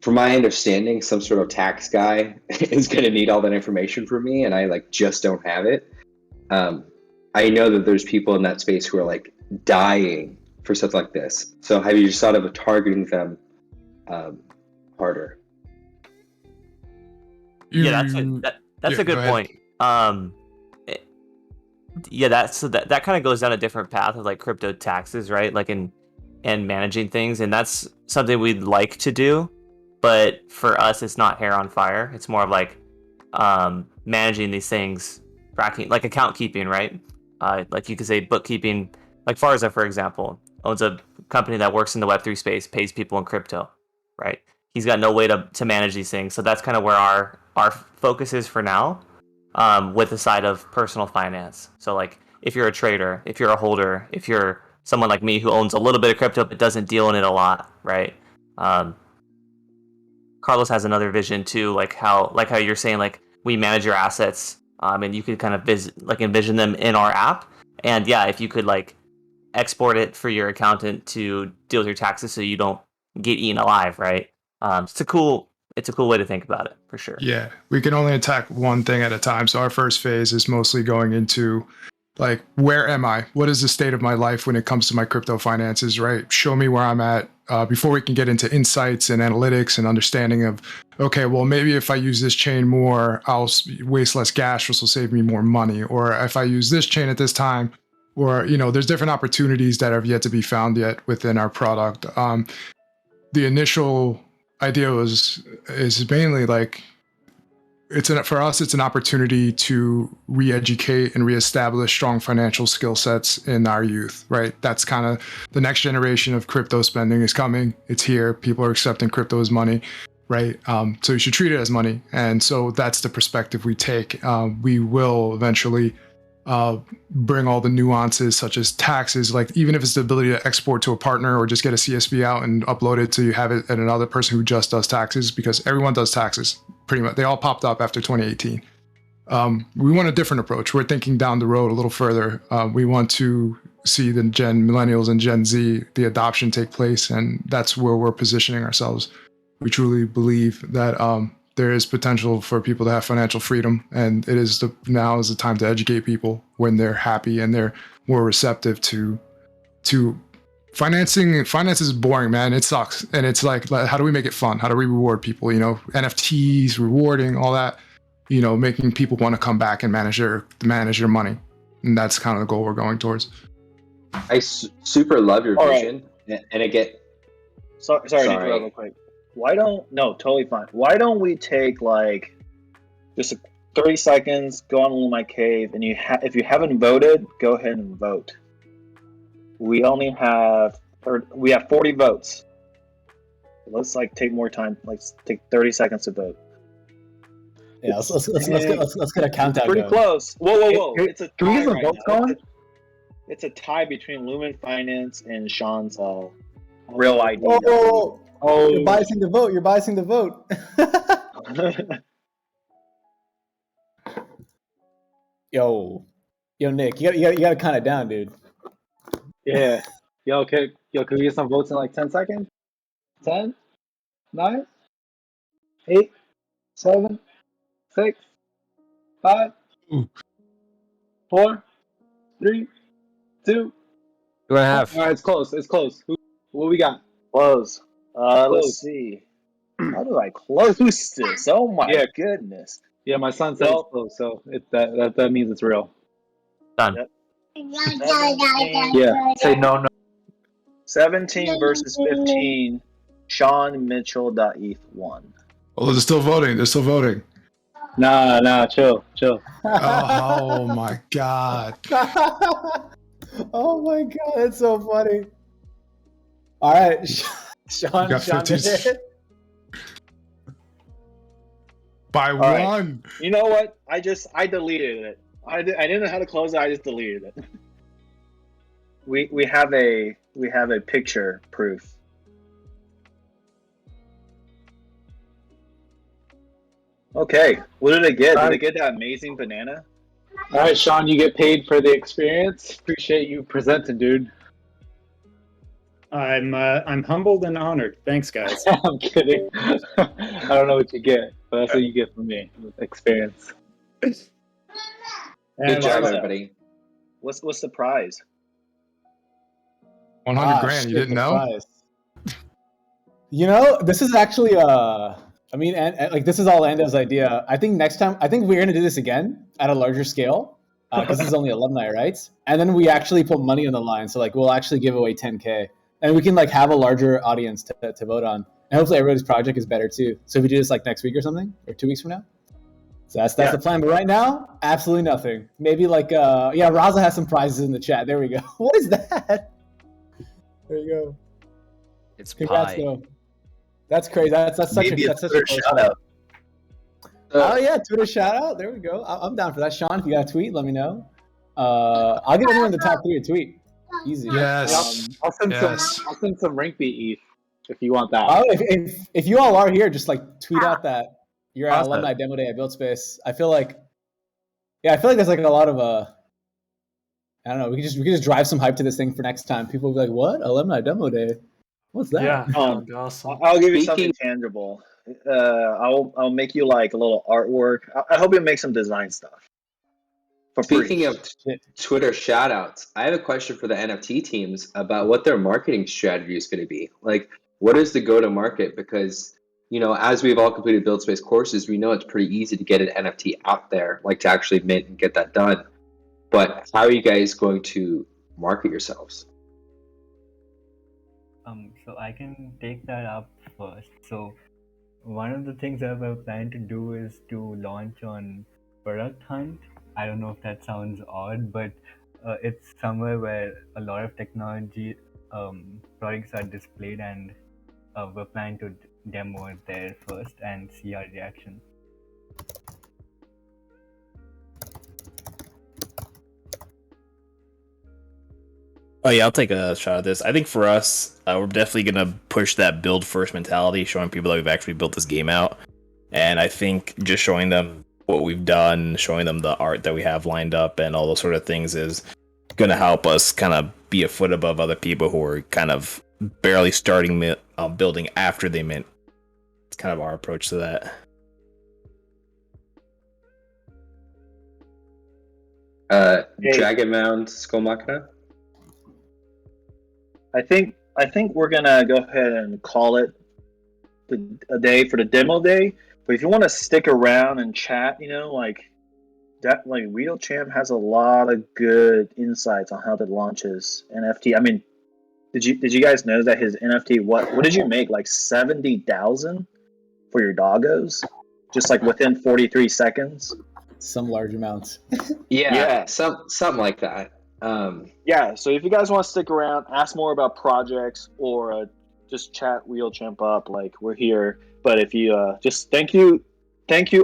I: From my understanding, some sort of tax guy is going to need all that information from me, and I like just don't have it. I know that there's people in that space who are like dying for stuff like this. So have you just thought of targeting them harder?
C: Yeah, that's a good point. That kind of goes down a different path of like crypto taxes, right? Like and managing things, and that's something we'd like to do, but for us, it's not hair on fire. It's more of like managing these things, tracking, like account keeping, right? Like you could say bookkeeping. Like Farza, for example, owns a company that works in the Web3 space, pays people in crypto, right? He's got no way to manage these things, so that's kind of where our focus is for now, with the side of personal finance. So like if you're a trader, if you're a holder, if you're someone like me who owns a little bit of crypto but doesn't deal in it a lot, right? Carlos has another vision too, like how you're saying, like we manage your assets, and you could kind of envision them in our app. And yeah, if you could like export it for your accountant to deal with your taxes so you don't get eaten alive, right? It's a cool way to think about it, for sure.
B: Yeah, we can only attack one thing at a time. So our first phase is mostly going into like, where am I? What is the state of my life when it comes to my crypto finances, right? Show me where I'm at before we can get into insights and analytics and understanding of, okay, well, maybe if I use this chain more, I'll waste less gas, which will save me more money. Or if I use this chain at this time, or, there's different opportunities that have yet to be found yet within our product. The initial idea is mainly like, for us, it's an opportunity to re-educate and reestablish strong financial skill sets in our youth, right? That's kind of the next generation of crypto spending is coming. It's here. People are accepting crypto as money, right? So you should treat it as money. And so that's the perspective we take. We will eventually bring all the nuances such as taxes, like even if it's the ability to export to a partner or just get a CSV out and upload it so you have it at another person who just does taxes, because everyone does taxes pretty much. They all popped up after 2018. We want a different approach. We're thinking down the road a little further. We want to see the millennials and Gen Z, the adoption take place, and that's where we're positioning ourselves. We truly believe that there is potential for people to have financial freedom, and now is the time to educate people when they're happy and they're more receptive to financing. Finance is boring, man. It sucks, and it's like, how do we make it fun? How do we reward people? NFTs, rewarding, all that. Making people want to come back and manage their money, and that's kind of the goal we're going towards.
I: I super love your vision, and I get.
A: Sorry to interrupt real quick. Totally fine. Why don't we take like just 30 seconds, go on my cave, and if you haven't voted, go ahead and vote. We have 40 votes. Let's take more time. Let's take 30 seconds to vote.
D: Yeah, let's get a countdown.
A: Pretty close. Whoa! It's a
F: Can we
A: tie
F: get some
A: right
F: votes
A: now.
F: going?
A: It's a tie between Lumen Finance and Sean's real ID.
D: Whoa. You're biasing the vote. You're biasing the vote. Yo, Nick, you got to count it down, dude.
F: Yeah. Yo, can we get some votes in like 10 seconds? 10, 9, 8, 7, 6, 5, 4, 3, 2.
K: 2.5.
F: All right, it's close. What we got?
A: Close. Let's see. How do I close this? Oh my goodness.
F: Yeah, my son said it's close, so that means it's real.
C: Done.
A: Yep.
F: Yeah. Say no.
A: 17 versus 15. Sean Mitchell.eth won.
B: Oh, they're still voting.
F: Nah, chill.
B: Oh my god.
D: Oh my god, that's so funny. All right, Sean did it.
B: By one.
A: You know what? I deleted it. I didn't know how to close it. I just deleted it. We have a picture proof. Okay, what did I get? Did I get that amazing banana?
F: All right, Sean, you get paid for the experience. Appreciate you presenting, dude.
M: I'm humbled and honored. Thanks, guys.
F: I'm kidding. I don't know what you get, but that's what you get from me. Experience.
I: Good job, everybody.
A: What's the prize?
B: 100 grand. You didn't know?
D: Prize. This is actually this is all Lando's idea. I think next time, we're gonna do this again at a larger scale because this is only alumni, right? And then we actually put money on the line. So we'll actually give away 10K, and we can have a larger audience to vote on. And hopefully everybody's project is better too. So if we do this next week or something, or 2 weeks from now. So that's the plan. But right now, absolutely nothing. Maybe Raza has some prizes in the chat. There we go. What is that? There you go.
N: It's
D: Congrats,
N: pie.
D: though. That's crazy. That's such
N: Maybe
D: a
N: a Twitter shout out.
D: Oh yeah, Twitter shout out. There we go. I'm down for that. Sean, if you got a tweet, let me know. I'll give anyone in the top 3 a tweet. Easy.
B: Yes.
F: I'll send some rank beat ETH if you want that.
D: Oh, if you all are here, just tweet out that you're at alumni demo day at buildspace. I feel like there's a lot of I don't know. We could just drive some hype to this thing for next time. People will be like, "What? Alumni demo day? What's that?"
K: Yeah,
A: awesome. I'll give you something tangible. I'll make you a little artwork. I hope you make some design stuff.
I: Speaking of Twitter shoutouts, I have a question for the NFT teams about what their marketing strategy is going to be. What is the go-to-market? Because as we've all completed buildspace courses, we know it's pretty easy to get an NFT out there, to actually mint and get that done. But how are you guys going to market yourselves?
L: So I can take that up first. So one of the things that we're planning to do is to launch on Product Hunt. I don't know if that sounds odd, but it's somewhere where a lot of technology products are displayed, and we're planning to demo it there first and see our reaction.
E: Oh yeah, I'll take a shot at this. I think for us, we're definitely gonna push that build first mentality, showing people that we've actually built this game out. And I think just showing them what we've done, showing them the art that we have lined up, and all those sort of things is gonna help us kind of be a foot above other people who are kind of barely starting building after they mint. It's kind of our approach to that.
I: Dragon Mound Skull Machina.
A: I think we're gonna go ahead and call it a day for the demo day. But if you want to stick around and chat, like that, like Wheel Champ has a lot of good insights on how to launch his NFT. I mean, did you guys know that his NFT? What did you make? Like 70,000 for your doggos, just like within 43 seconds.
D: Some large amounts.
I: Yeah. Something like that.
A: Yeah, so if you guys want to stick around, ask more about projects, or just chat Wheel Champ up, like we're here. But if you just thank you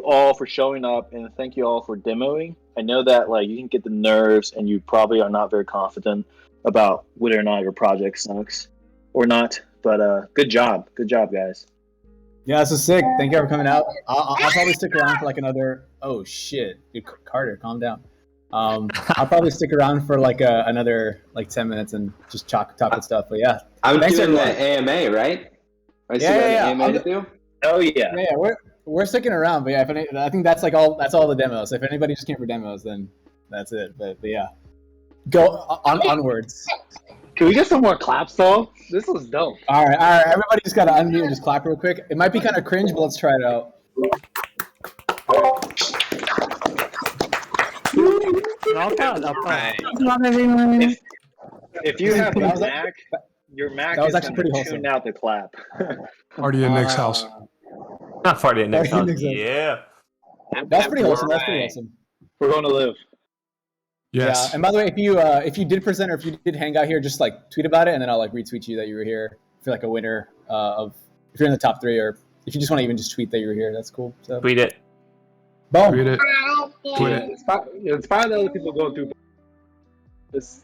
A: all for showing up, and thank you all for demoing. I know that like you can get the nerves, and you probably are not very confident about whether or not your project sucks or not. But good job, guys.
D: Yeah, this is sick. Thank you for coming out. I'll probably stick around for like another. Oh shit, dude, Carter, calm down. I'll probably stick around for like another like 10 minutes and just talk with stuff. But yeah,
I: I'm
D: thanks
I: doing
D: everyone.
I: the AMA, right? I see
D: Yeah.
I: AMA to do.
A: Oh yeah.
D: We're sticking around, but yeah, I think that's all the demos. If anybody just came for demos, then that's it. But yeah, go onwards.
F: Can we get some more claps though? This was dope.
D: All right. Everybody just gotta unmute and just clap real quick. It might be kind of cringe, but let's try it out.
A: If you have a Mac, your Mac
D: that was
A: is
D: actually pretty
A: going to
D: wholesome.
A: tune out the clap.
B: Party in Nick's house.
C: Not party at Nick's house.
D: Nick's house.
C: Yeah.
D: That's pretty wholesome. That's pretty awesome.
A: We're going to live.
B: Yes.
D: Yeah, and by the way, if you did present or if you did hang out here, just like tweet about it, and then I'll like retweet you that you were here. If you're like a winner if you're in the top 3, or if you just want to even just tweet that you were here, that's cool. So
C: Tweet it.
D: boom.
B: Tweet it. Tweet
F: Yeah,
B: it.
F: inspire the other people going through this.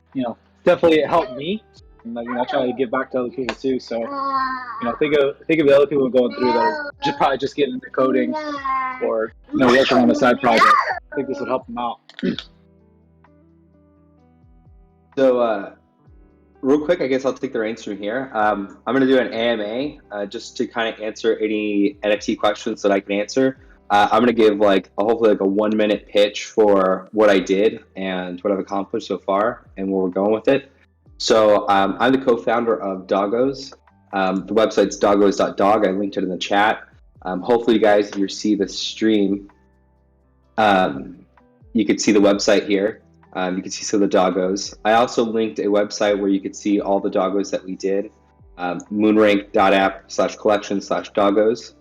F: Definitely helped me. And I try to give back to other people too. So think of the other people going through that are probably just getting into coding or working on a side project. I think this would help them out.
I: So, real quick, I guess I'll take the reins from here. I'm going to do an AMA just to kind of answer any NFT questions that I can answer. I'm going to give hopefully a 1-minute pitch for what I did and what I've accomplished so far and where we're going with it. So I'm the co-founder of Doggos. The website's doggos.dog. I linked it in the chat. Hopefully, you guys, if you see the stream, you could see the website here. You can see some of the doggos. I also linked a website where you could see all the doggos that we did. moonrank.app/collection/doggos.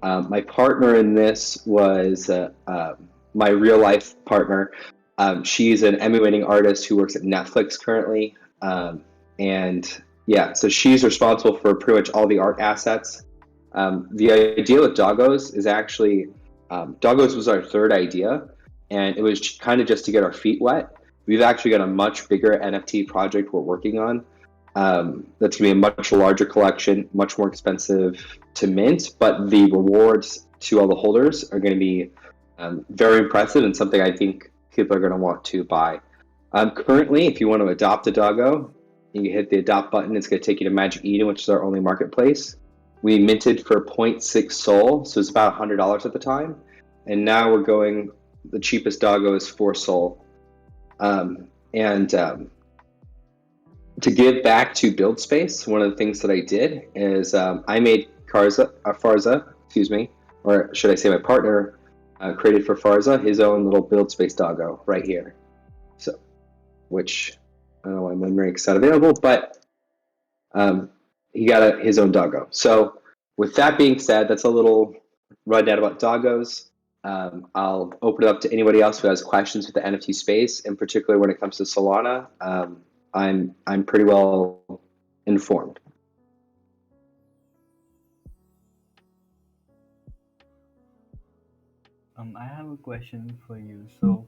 I: My partner in this was my real life partner. She's an Emmy-winning artist who works at Netflix currently. So she's responsible for pretty much all the art assets. The idea with Doggos is actually, Doggos was our third idea, and it was kind of just to get our feet wet. We've actually got a much bigger NFT project we're working on. That's going to be a much larger collection, much more expensive to mint, but the rewards to all the holders are going to be very impressive and something I think people are going to want to buy. Currently, if you want to adopt a doggo, you hit the adopt button. It's going to take you to Magic Eden, which is our only marketplace. We minted for 0.6 Sol, so it's about $100 at the time. And now we're going, the cheapest doggo is 4 Sol. To give back to buildspace, one of the things that I did is I made Farza, or should I say my partner created for Farza his own little buildspace doggo right here. So, which I don't know why Moonrank's not available, but he got his own doggo. So with that being said, that's a little rundown about doggos. I'll open it up to anybody else who has questions with the NFT space, in particular when it comes to Solana. I'm pretty well informed.
L: I have a question for you. So,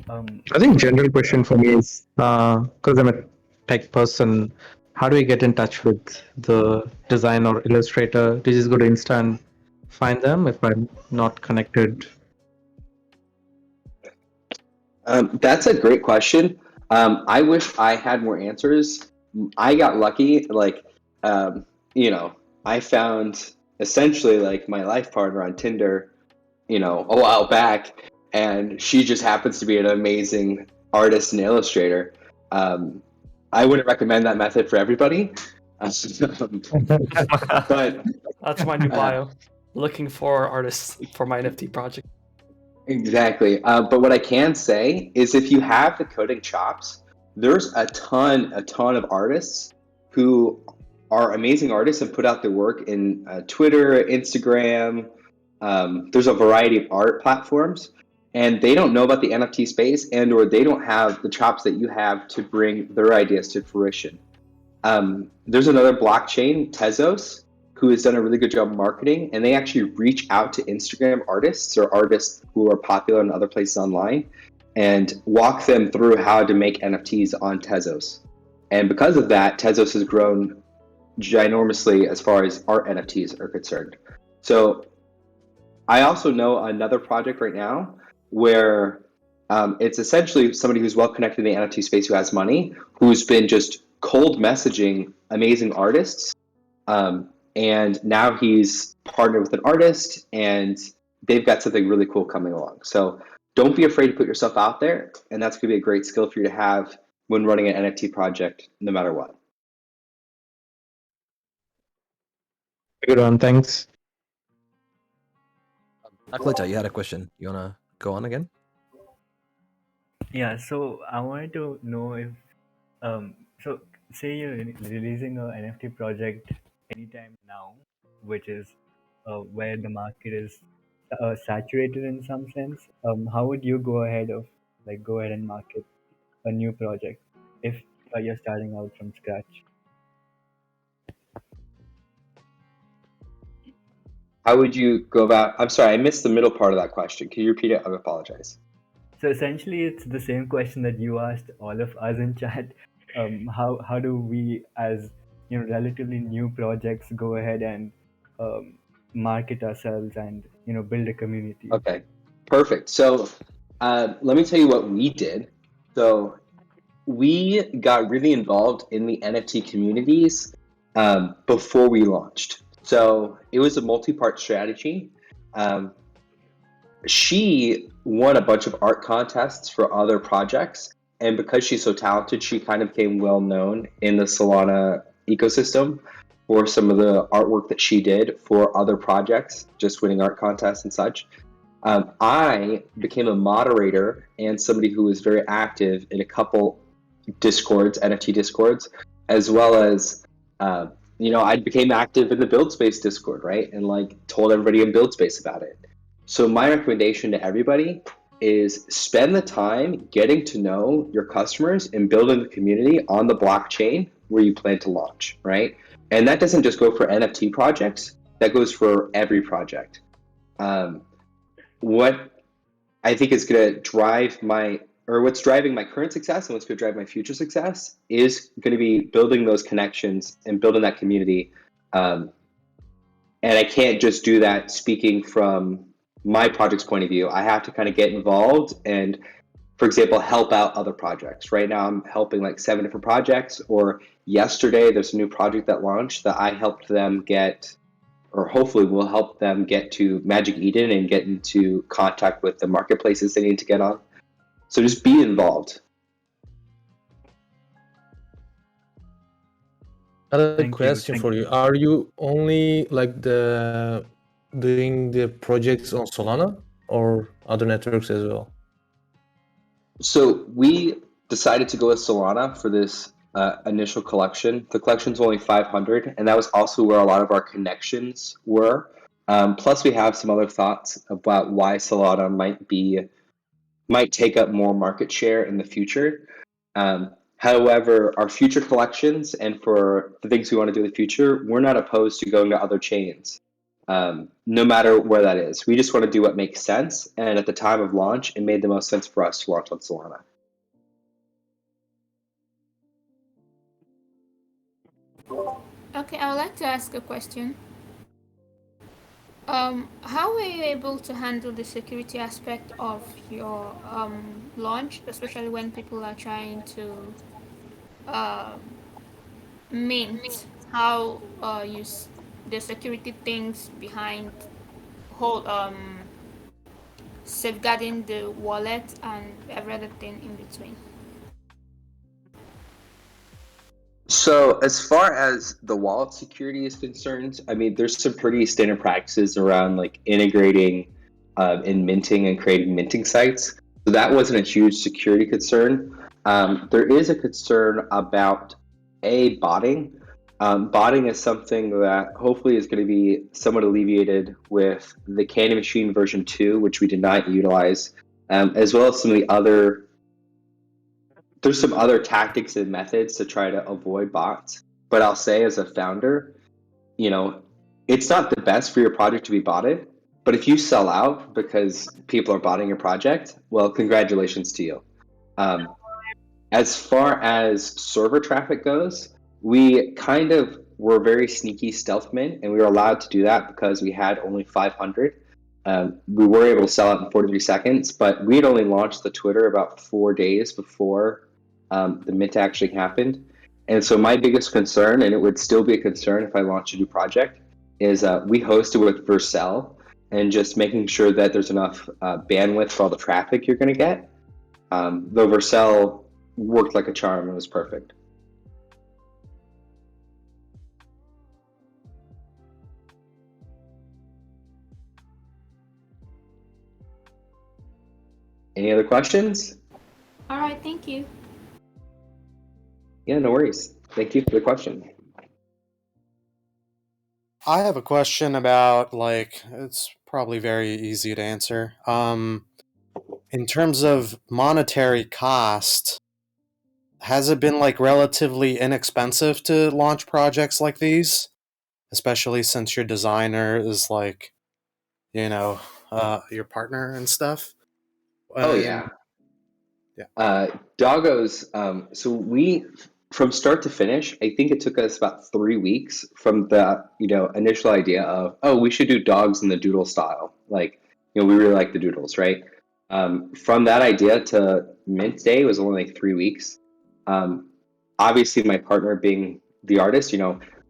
O: I think general question for me is because I'm a tech person, how do we get in touch with the design or illustrator? Do you just go to Insta and find them if I'm not connected?
I: That's a great question. I wish I had more answers. I got lucky. I found essentially my life partner on Tinder, a while back, and she just happens to be an amazing artist in Illustrator. I wouldn't recommend that method for everybody. But
P: That's my new bio. Looking for artists for my NFT project.
I: exactly. But what I can say is if you have the coding chops, there's a ton of artists who are amazing artists and put out their work in Twitter, Instagram. There's a variety of art platforms, and they don't know about the NFT space, and or they don't have the chops that you have to bring their ideas to fruition. There's another blockchain, Tezos, who has done a really good job marketing, and they actually reach out to Instagram artists or artists who are popular in other places online and walk them through how to make NFTs on Tezos. And because of that, Tezos has grown ginormously as far as art NFTs are concerned. So I also know another project right now where it's essentially somebody who's well connected in the NFT space who has money, who's been just cold messaging amazing artists. And now he's partnered with an artist and they've got something really cool coming along. So don't be afraid to put yourself out there. And that's going to be a great skill for you to have when running an NFT project, no matter what.
O: Good one. Thanks.
N: Akleta, you had a question. You want to go on again?
L: Yeah, so I wanted to know if, so say you're releasing a NFT project anytime now, which is where the market is saturated in some sense. How would you go ahead and market a new project if you're starting out from scratch?
I: How would you go about? I'm sorry, I missed the middle part of that question. Can you repeat it? I apologize.
L: So essentially, it's the same question that you asked all of us in chat. How do we, as relatively new projects, go ahead and market ourselves and build a community?
I: Okay, perfect. So let me tell you what we did. So we got really involved in the NFT communities before we launched. So it was a multi-part strategy. She won a bunch of art contests for other projects, and because she's so talented, she kind of became well known in the Solana ecosystem for some of the artwork that she did for other projects, just winning art contests and such. I became a moderator and somebody who was very active in a couple discords, NFT discords, as well as I became active in the buildspace discord, right, and told everybody in buildspace about it. So my recommendation to everybody is spend the time getting to know your customers and building the community on the blockchain where you plan to launch, right? And that doesn't just go for NFT projects, that goes for every project. What I think is going to drive what's driving my current success and what's going to drive my future success is going to be building those connections and building that community. And I can't just do that speaking from my project's point of view. I have to kind of get involved and, for example, help out other projects. Right now I'm helping 7 different projects, or yesterday there's a new project that launched that I helped them get, or hopefully will help them get to Magic Eden and get into contact with the marketplaces they need to get on. So just be involved.
K: Another question for you. Are you only doing the projects on Solana or other networks as well?
I: So we decided to go with Solana for this initial collection. The collection's only 500, and that was also where a lot of our connections were. Plus, we have some other thoughts about why Solana might take up more market share in the future. However, our future collections and for the things we want to do in the future, we're not opposed to going to other chains, no matter where that is. We just want to do what makes sense. And at the time of launch, it made the most sense for us to launch on Solana.
H: Okay, I would like to ask a question. How were you able to handle the security aspect of your launch, especially when people are trying to mint? How the security things behind whole safeguarding the wallet and every other thing in between?
I: So as far as the wallet security is concerned, I mean, there's some pretty standard practices around like integrating and minting and creating minting sites. So that wasn't a huge security concern. There is a concern about botting. Botting is something that hopefully is going to be somewhat alleviated with the Candy Machine version 2, which we did not utilize, as well as some of the other. There's some other tactics and methods to try to avoid bots. But I'll say, as a founder, it's not the best for your project to be botted. But if you sell out because people are botting your project, well, congratulations to you. As far as server traffic goes, we kind of were very sneaky stealth mint, and we were allowed to do that because we had only 500. We were able to sell out in 43 seconds, but we had only launched the Twitter about 4 days before the mint actually happened. And so my biggest concern, and it would still be a concern if I launched a new project, is we hosted with Vercel, and just making sure that there's enough bandwidth for all the traffic you're going to get. Though Vercel worked like a charm, it was perfect. Any other questions?
H: All right, thank you.
I: Yeah, no worries. Thank you for the question.
Q: I have a question about, like, it's probably very easy to answer. In terms of monetary cost, has it been like relatively inexpensive to launch projects like these? Especially since your designer is like, your partner and stuff?
I: Oh, yeah.
Q: Yeah.
I: Doggo's, so we, from start to finish, I think it took us about 3 weeks from the, initial idea of, oh, we should do dogs in the doodle style. Like, we really like the doodles, right? From that idea to mint day was only like 3 weeks. Obviously, my partner being the artist,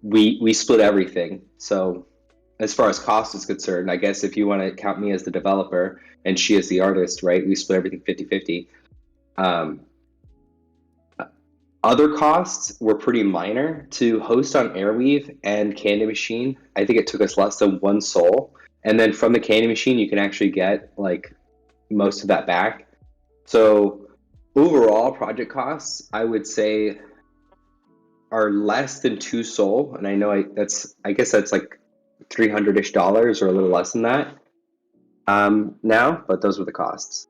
I: we split everything. So as far as cost is concerned, I guess if you want to count me as the developer and she as the artist, right, we split everything 50-50. Other costs were pretty minor. To host on Airweave and Candy Machine, I think it took us less than 1 soul. And then from the Candy Machine, you can actually get like most of that back. So overall project costs, I would say, are less than 2 soul. And I know I guess that's like $300-ish or a little less than that now, but those were the costs.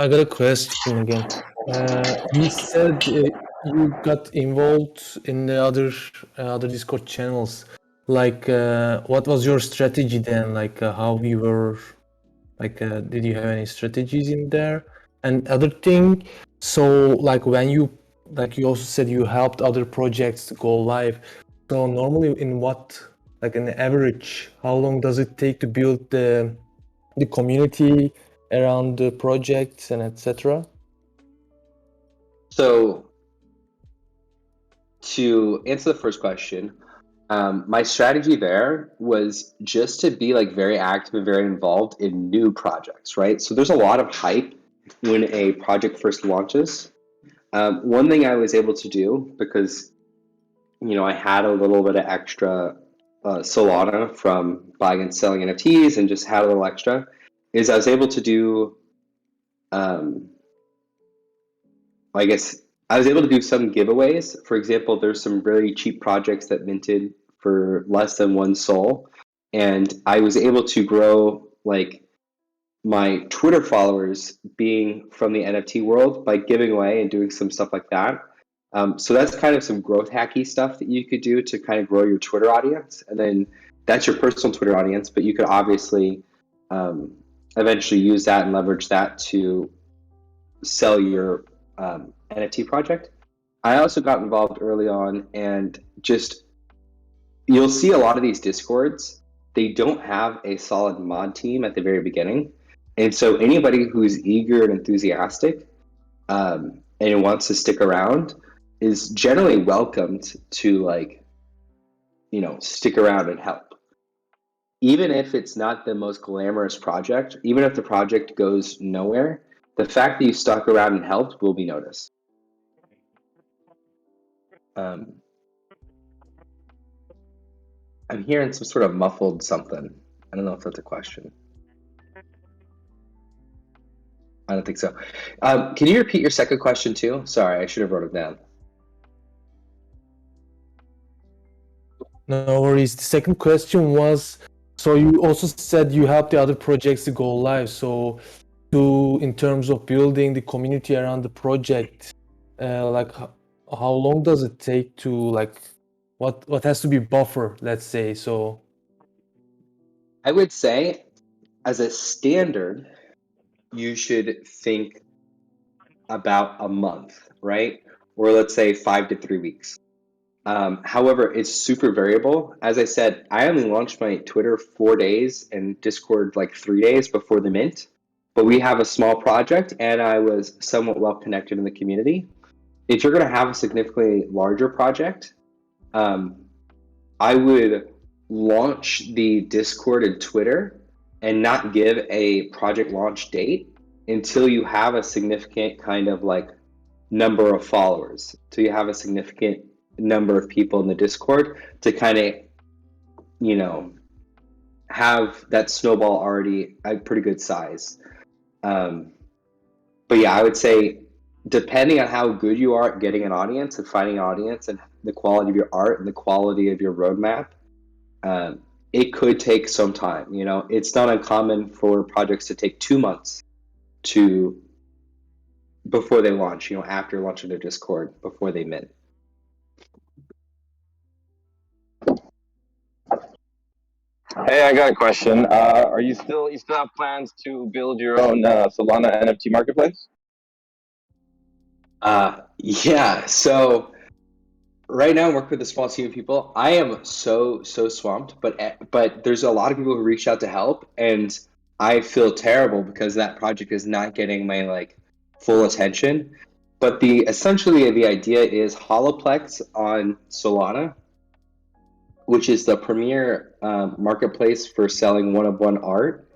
K: I got a question again. You said you got involved in the other Discord channels. Like, what was your strategy then? Like, how you were, like, did you have any strategies in there? And other thing, so like when you, like you also said you helped other projects go live. So normally in what, like an average, how long does it take to build the community around the projects and etc.?
I: So to answer the first question, my strategy there was just to be like very active and very involved in new projects, right? So there's a lot of hype when a project first launches. One thing I was able to do, because I had a little bit of extra Solana from buying and selling NFTs and just had a little extra, is I was able to do, I guess I was able to do some giveaways. For example, there's some really cheap projects that minted for less than 1 soul, and I was able to grow like my Twitter followers being from the NFT world by giving away and doing some stuff like that. So that's kind of some growth hacky stuff that you could do to kind of grow your Twitter audience, and then that's your personal Twitter audience. But you could obviously eventually use that and leverage that to sell your NFT project. I also got involved early on, and just you'll see a lot of these Discords, they don't have a solid mod team at the very beginning. And so anybody who's eager and enthusiastic and wants to stick around is generally welcomed to, like, stick around and help. even if it's not the most glamorous project, even if the project goes nowhere, the fact that you stuck around and helped will be noticed. I'm hearing some sort of muffled something. I don't know if that's a question. I don't think so. Can you repeat your second question too? Sorry, I should have wrote it down.
K: No worries. The second question was, so you also said you help the other projects to go live. So, in terms of building the community around the project, like how long does it take to like, what has to be buffer? Let's say so.
I: I would say, as a standard, you should think about a month, right? Or let's say 5 to 3 weeks. However, it's super variable. As I said, I only launched my Twitter 4 days and Discord like 3 days before the mint. But we have a small project, and I was somewhat well connected in the community. If you're going to have a significantly larger project, I would launch the Discord and Twitter and not give a project launch date until you have a significant kind of like number of followers. Till you have a significant number of people in the Discord to kind of, you know, have that snowball already at pretty good size. But yeah, I would say depending on how good you are at getting an audience and finding an audience and the quality of your art and the quality of your roadmap, it could take some time. You know, it's not uncommon for projects to take 2 months to before they launch. You know, after launching their Discord, before they mint.
R: Hey, I got a question. Are you still have plans to build your own Solana NFT marketplace?
I: Yeah. So right now, I work with a small team of people. I am so swamped, but there's a lot of people who reach out to help, and I feel terrible because that project is not getting my like full attention. But essentially the idea is Holoplex on Solana, which is the premier marketplace for selling one-of-one art,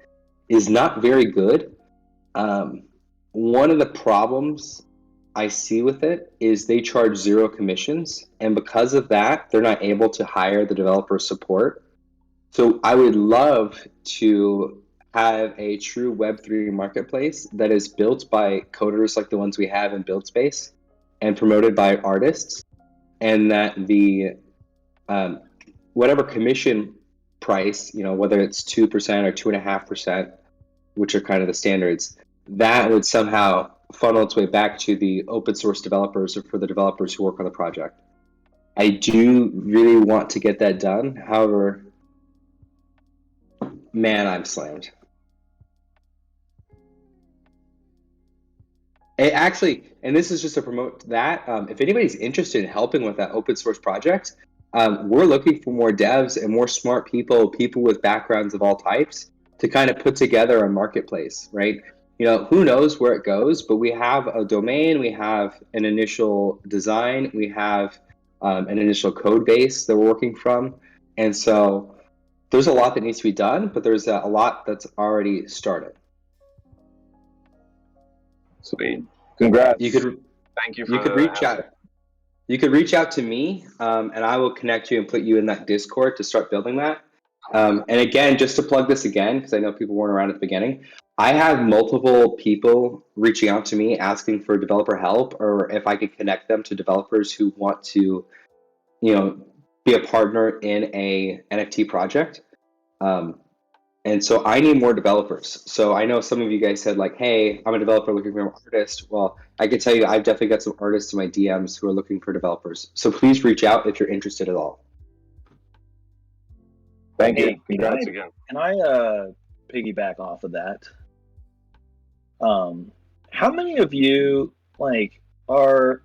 I: is not very good. One of the problems I see with it is they charge 0 commissions, and because of that, they're not able to hire the developer support. So I would love to have a true Web3 marketplace that is built by coders like the ones we have in buildspace and promoted by artists, and that the whatever commission price, you know, whether it's 2% or 2.5%, which are kind of the standards, that would somehow funnel its way back to the open source developers or for the developers who work on the project. I do really want to get that done. However, man, I'm slammed. Actually, and this is just to promote that, if anybody's interested in helping with that open source project, we're looking for more devs and more smart people with backgrounds of all types to kind of put together a marketplace, right? You know, who knows where it goes, but we have a domain, we have an initial design, we have an initial code base that we're working from. And so there's a lot that needs to be done, but there's a lot that's already started.
R: Sweet. Congrats.
I: Thank you. You could reach out. You could reach out to me, and I will connect you and put you in that Discord to start building that. And again, just to plug this again, because I know people weren't around at the beginning, I have multiple people reaching out to me asking for developer help, or if I could connect them to developers who want to, you know, be a partner in a NFT project. And so I need more developers. So I know some of you guys said like, hey, I'm a developer looking for an artist. Well, I can tell you I've definitely got some artists in my DMs who are looking for developers. So please reach out if you're interested at all.
R: Thank you.
A: Hey,
R: Congrats again.
A: Can I piggyback off of that? How many of you like you're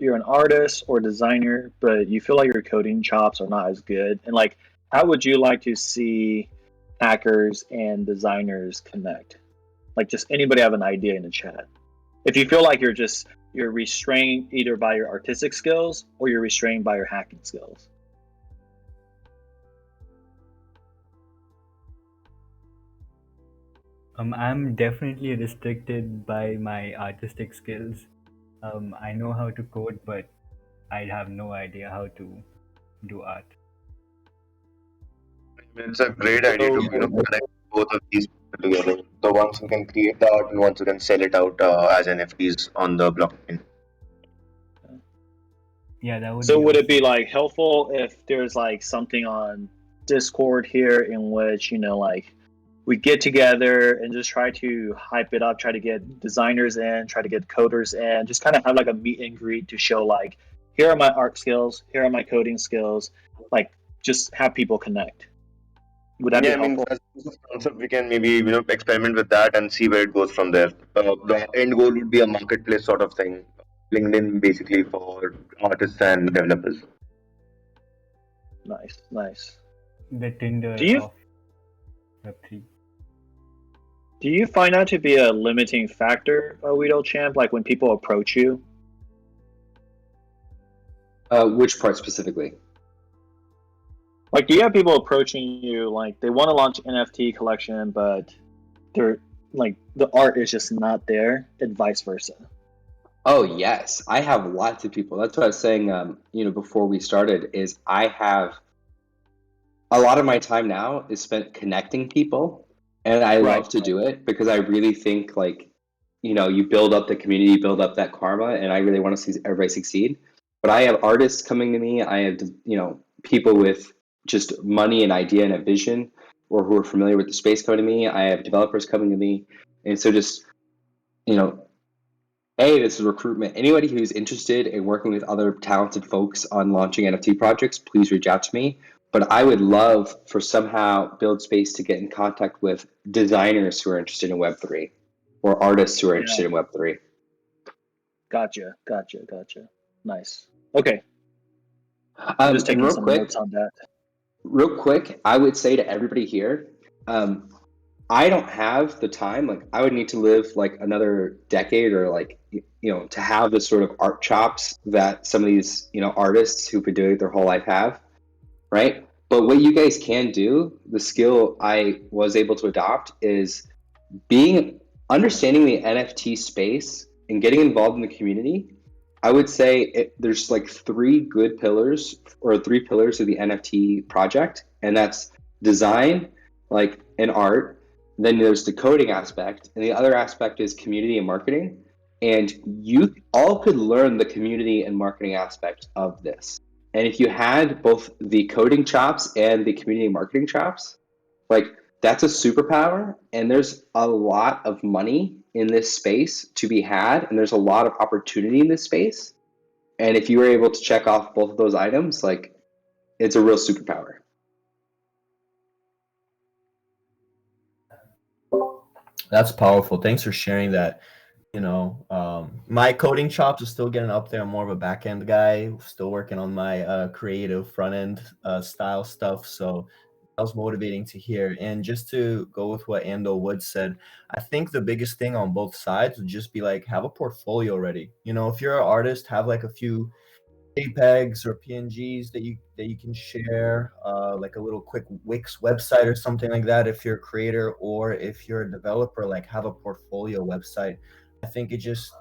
A: an artist or designer, but you feel like your coding chops are not as good? And like, how would you like to see hackers and designers connect? Like, just anybody have an idea in the chat? If you feel like you're restrained either by your artistic skills or you're restrained by your hacking skills.
L: I'm definitely restricted by my artistic skills. I know how to code, but I have no idea how to do art.
R: It's a great idea to connect both of these people together. The ones who can create the art and ones who can sell it out as NFTs on the blockchain.
L: Yeah, that would
A: So
L: be
A: would it
L: awesome.
A: be like helpful if there's like something on Discord here in which, like we get together and just try to hype it up, try to get designers in, try to get coders in, just kind of have like a meet and greet to show like, here are my art skills, here are my coding skills, like just have people connect. Would that be
R: Yeah, I mean,
A: helpful?
R: as a concept, we can maybe experiment with that and see where it goes from there. The end goal would be a marketplace sort of thing, LinkedIn basically for artists and developers.
A: Nice, nice.
L: The Tinder
A: Do you
L: of Web3.
A: do you find that to be a limiting factor, Weedle Champ? Like when people approach you?
I: Which part specifically?
A: Like, do you have people approaching you like they want to launch NFT collection, but they're like the art is just not there, and vice versa?
I: Oh yes, I have lots of people. That's what I was saying. Before we started, is I have a lot of my time now is spent connecting people, and I love to do it because I really think you build up the community, build up that karma, and I really want to see everybody succeed. But I have artists coming to me. I have people with just money and idea and a vision, or who are familiar with the space coming to me. I have developers coming to me, and so just you know this is recruitment. Anybody who's interested in working with other talented folks on launching NFT projects, please reach out to me. But I would love for somehow buildspace to get in contact with designers who are interested in Web3 or artists who are interested in Web3.
A: Gotcha. Nice. Okay. I'm just
I: And
A: taking some notes on that.
I: real quick, I would say to everybody here, I don't have the time. Like, I would need to live like another decade, or to have the sort of art chops that some of these artists who've been doing it their whole life have, right? But what you guys can do, the skill I was able to adopt, is understanding the NFT space and getting involved in the community. I would say there's like three pillars of the NFT project, and that's design, and art. Then there's the coding aspect, and the other aspect is community and marketing. And you all could learn the community and marketing aspect of this. And if you had both the coding chops and the community marketing chops, that's a superpower. And there's a lot of money in this space to be had, and there's a lot of opportunity in this space. And if you were able to check off both of those items, it's a real superpower.
S: That's powerful. Thanks for sharing that. My coding chops are still getting up there. I'm more of a back end guy, still working on my creative front end style stuff. So that was motivating to hear. And just to go with what Ando Wood said, I think the biggest thing on both sides would just be have a portfolio ready. If you're an artist, have a few JPEGs or PNGs that you can share, like a little quick Wix website or something like that. If you're a creator, or if you're a developer, have a portfolio website. I think it just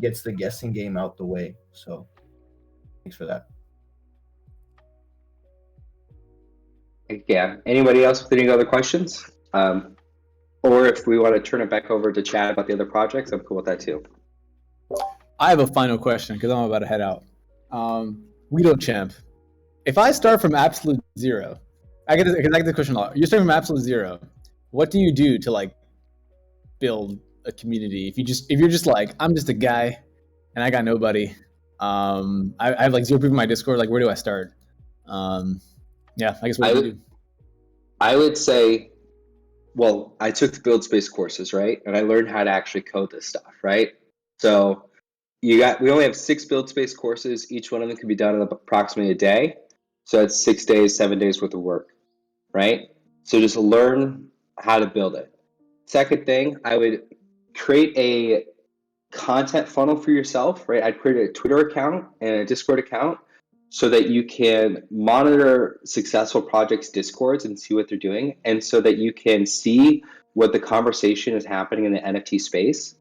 S: gets the guessing game out the way. So thanks for that.
I: Yeah. Anybody else with any other questions? Or if we want to turn it back over to Chad about the other projects, I'm cool with that too.
D: I have a final question because I'm about to head out. Weedle Champ, if I start from absolute zero, I get this question a lot. You're starting from absolute zero. What do you do to build a community? If you're just I'm just a guy and I got nobody. I have 0 people in my Discord. Where do I start? I guess what do you do?
I: I would say, well, I took the buildspace courses, right? And I learned how to actually code this stuff, right? So we only have 6 buildspace courses. Each one of them can be done in approximately a day. So that's 6 days, 7 days worth of work, right? So just learn how to build it. Second thing, I would create a content funnel for yourself, right? I'd create a Twitter account and a Discord account so that you can monitor successful projects' Discords and see what they're doing, and so that you can see what the conversation is happening in the NFT space,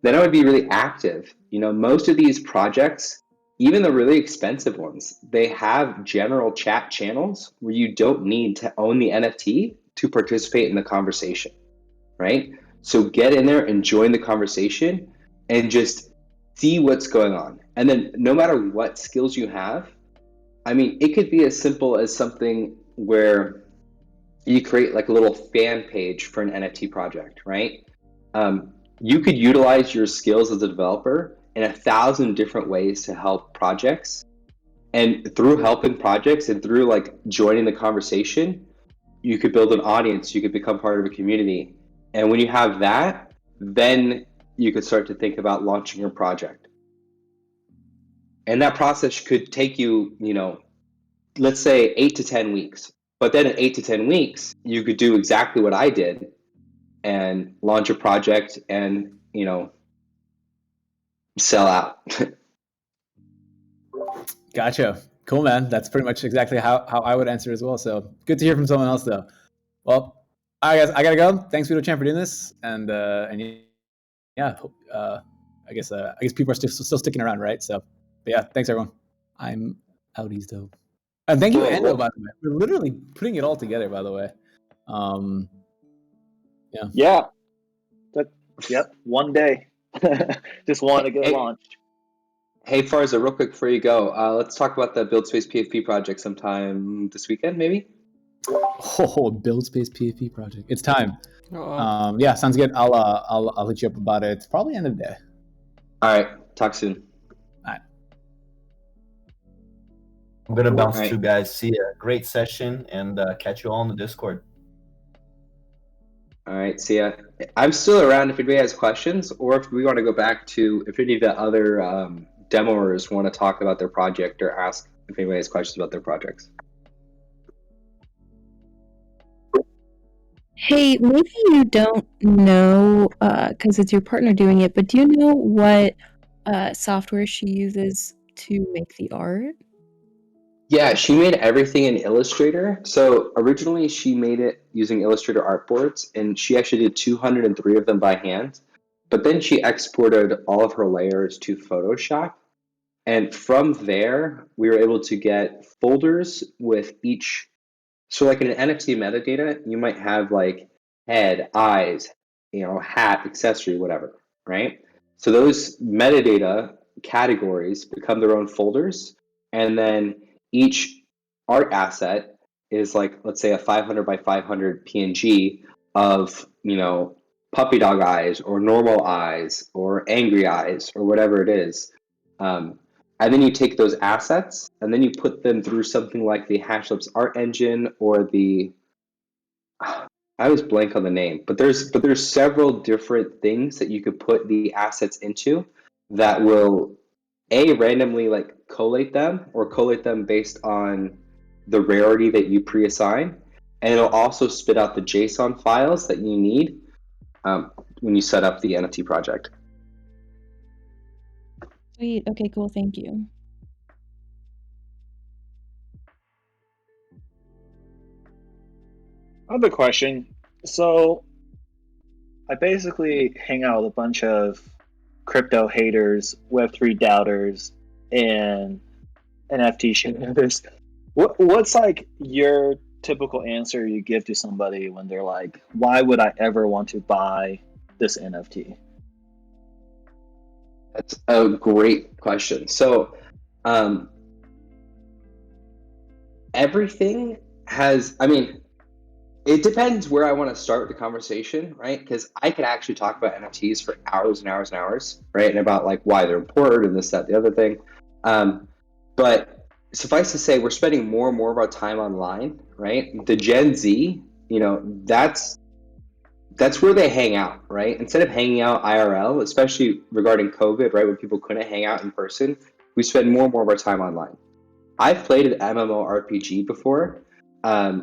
I: then I would be really active. Most of these projects, even the really expensive ones, they have general chat channels where you don't need to own the NFT to participate in the conversation, right? So get in there and join the conversation and just see what's going on. And then no matter what skills you have, it could be as simple as something where you create like a little fan page for an NFT project, right? You could utilize your skills as a developer in 1,000 different ways to help projects. And through helping projects and through like joining the conversation, you could build an audience, you could become part of a community. And when you have that, then you could start to think about launching your project. And that process could take you, let's say 8 to 10 weeks. But then in 8 to 10 weeks, you could do exactly what I did and launch a project and, sell out.
D: Gotcha. Cool, man. That's pretty much exactly how I would answer as well. So good to hear from someone else, though. Well, all right, guys, I gotta go. Thanks, Vito Champ, for doing this, and yeah, I guess people are still sticking around, right? So, but yeah, thanks everyone. I'm outies though, and thank you,
I: Cool.
D: Endo. By the way, we're literally putting it all together. By the way,
A: Yeah. Yep. One day. Just want to get launched.
I: Hey, Farza, real quick before you go, let's talk about the buildspace PFP project sometime this weekend, maybe.
D: Oh, buildspace PFP project. It's time. Yeah, sounds good. I'll hit you up about it probably end of the day.
I: All right. Talk soon.
D: All right.
S: I'm gonna bounce
I: All right.
S: too, guys. See ya. Great session, and catch you all on the Discord.
I: All right. See ya. I'm still around if anybody has questions, or if we want to go back to if any of the other demoers want to talk about their project or ask if anybody has questions about their projects.
T: Hey, maybe you don't know because it's your partner doing it, but do you know what software she uses to make the art?
I: Yeah, she made everything in Illustrator. So originally she made it using Illustrator artboards, and she actually did 203 of them by hand. But then she exported all of her layers to Photoshop. And from there, we were able to get folders with each. So like in an NFT metadata, you might have like head, eyes, hat, accessory, whatever, right? So those metadata categories become their own folders. And then each art asset is like, let's say a 500 by 500 PNG of, puppy dog eyes or normal eyes or angry eyes or whatever it is. And then you take those assets and then you put them through something like the Hashlabs art engine or the, I always blank on the name, but there's several different things that you could put the assets into that will randomly like collate them or collate them based on the rarity that you pre-assign, and it'll also spit out the JSON files that you need when you set up the NFT project.
T: Sweet. Okay, cool. Thank you.
A: I have a question. So, I basically hang out with a bunch of crypto haters, Web3 doubters, and NFT shareholders. What's like your typical answer you give to somebody when they're like, "Why would I ever want to buy this NFT?"
I: That's a great question. So, everything has, it depends where I want to start the conversation, right? Because I could actually talk about NFTs for hours and hours and hours, right? And about like why they're important and this, that, the other thing. But suffice to say, we're spending more and more of our time online, right? The Gen Z, that's where they hang out, right? Instead of hanging out IRL, especially regarding COVID, right, when people couldn't hang out in person, we spend more and more of our time online. I've played an MMORPG before,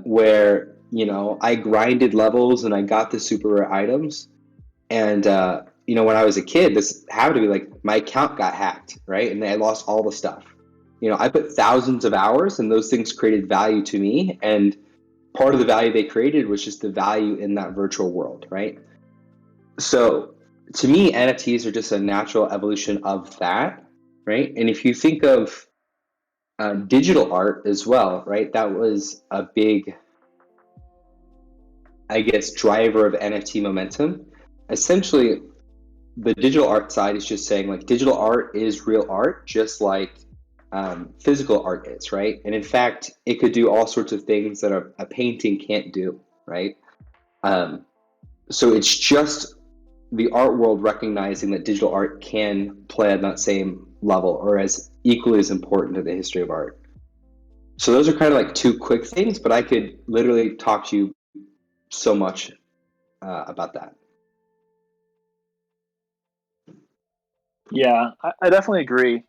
I: where I grinded levels and I got the super rare items, and when I was a kid, this happened to be like my account got hacked, right, and I lost all the stuff. I put thousands of hours, and those things created value to me, and part of the value they created was just the value in that virtual world, right? So to me, NFTs are just a natural evolution of that, right? And if you think of digital art as well, right? That was a big, I guess, driver of NFT momentum. Essentially, the digital art side is just saying like digital art is real art, just like physical art is, right? And in fact, it could do all sorts of things that a painting can't do, right? So it's just the art world recognizing that digital art can play on that same level or as equally as important to the history of art. So those are kind of like two quick things, but I could literally talk to you so much about that.
A: Yeah, I definitely agree.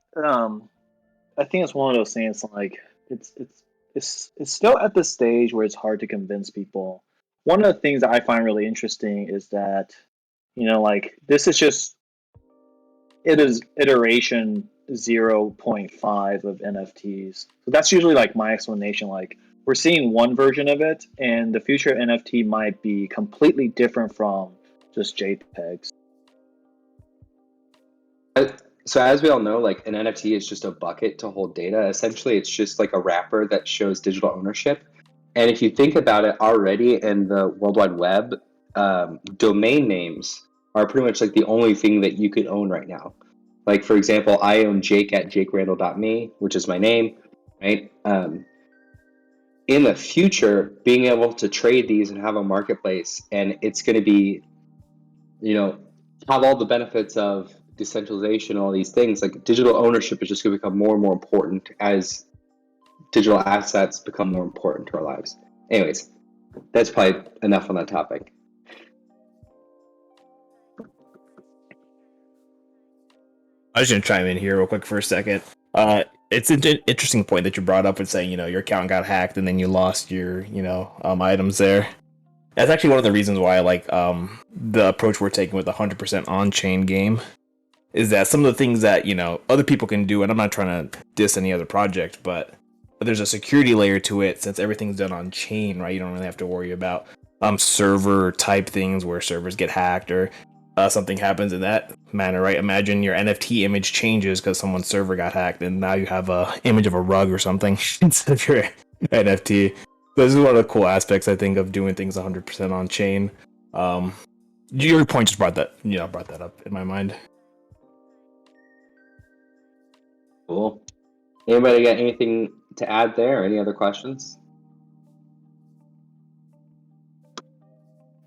A: I think it's one of those things like it's still at the stage where it's hard to convince people. One of the things that I find really interesting is that, like this is just it is iteration 0.5 of NFTs. So that's usually like my explanation. Like we're seeing one version of it, and the future NFT might be completely different from just JPEGs.
I: So as we all know, like an NFT is just a bucket to hold data. Essentially, it's just like a wrapper that shows digital ownership. And if you think about it already in the World Wide Web, domain names are pretty much like the only thing that you can own right now. Like, for example, I own Jake at jakerandall.me, which is my name, right? In the future, being able to trade these and have a marketplace, and it's going to be, have all the benefits of decentralization, all these things. Like digital ownership is just going to become more and more important as digital assets become more important to our lives. Anyways, that's probably enough on that topic.
E: I was going to chime in here real quick for a second. It's an interesting point that you brought up with saying, your account got hacked and then you lost your, items there. That's actually one of the reasons why I like the approach we're taking with the 100% on-chain game. Is that some of the things that, other people can do, and I'm not trying to diss any other project, but there's a security layer to it since everything's done on chain, right? You don't really have to worry about server type things where servers get hacked or something happens in that manner, right? Imagine your NFT image changes because someone's server got hacked and now you have a image of a rug or something instead of your NFT. This is one of the cool aspects, I think, of doing things 100% on chain. Your point just brought that up in my mind.
I: Cool. Anybody got anything to add there? Any other questions?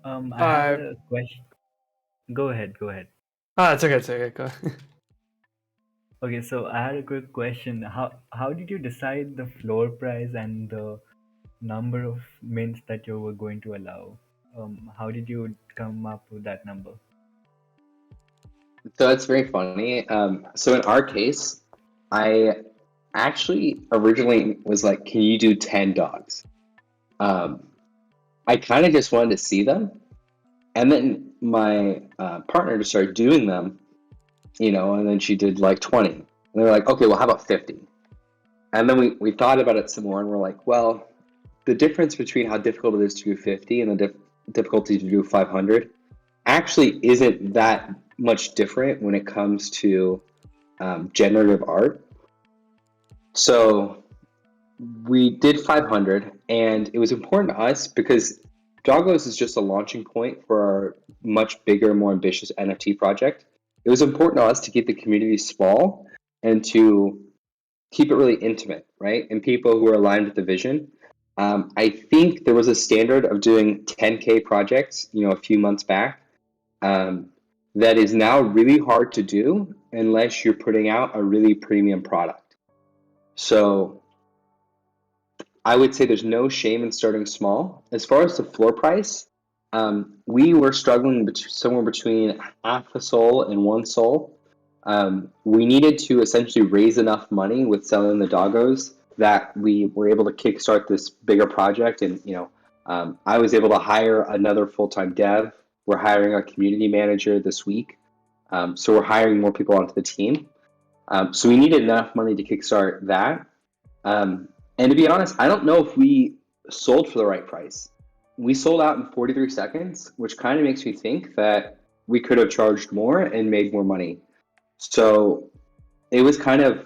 L: I had a question. Go ahead.
P: It's okay. Go.
L: Okay, so I had a quick question. How did you decide the floor price and the number of mints that you were going to allow? How did you come up with that number?
I: So that's very funny. So in our case, I actually originally was like, can you do 10 dogs? I kind of just wanted to see them. And then my partner just started doing them, and then she did like 20. And they're like, okay, well, how about 50? And then we thought about it some more, and we're like, well, the difference between how difficult it is to do 50 and the difficulty to do 500 actually isn't that much different when it comes to generative art. So we did 500, and it was important to us because Doggos is just a launching point for our much bigger, more ambitious NFT project. It was important to us to keep the community small and to keep it really intimate, right? And people who are aligned with the vision. I think there was a standard of doing 10K projects, a few months back. That is now really hard to do unless you're putting out a really premium product. So I would say there's no shame in starting small. As far as the floor price, we were struggling somewhere between half a soul and 1 soul. We needed to essentially raise enough money with selling the doggos that we were able to kickstart this bigger project. And, I was able to hire another full-time dev. We're hiring a community manager this week. So we're hiring more people onto the team. So we needed enough money to kickstart that. And to be honest, I don't know if we sold for the right price. We sold out in 43 seconds, which kind of makes me think that we could have charged more and made more money. So it was kind of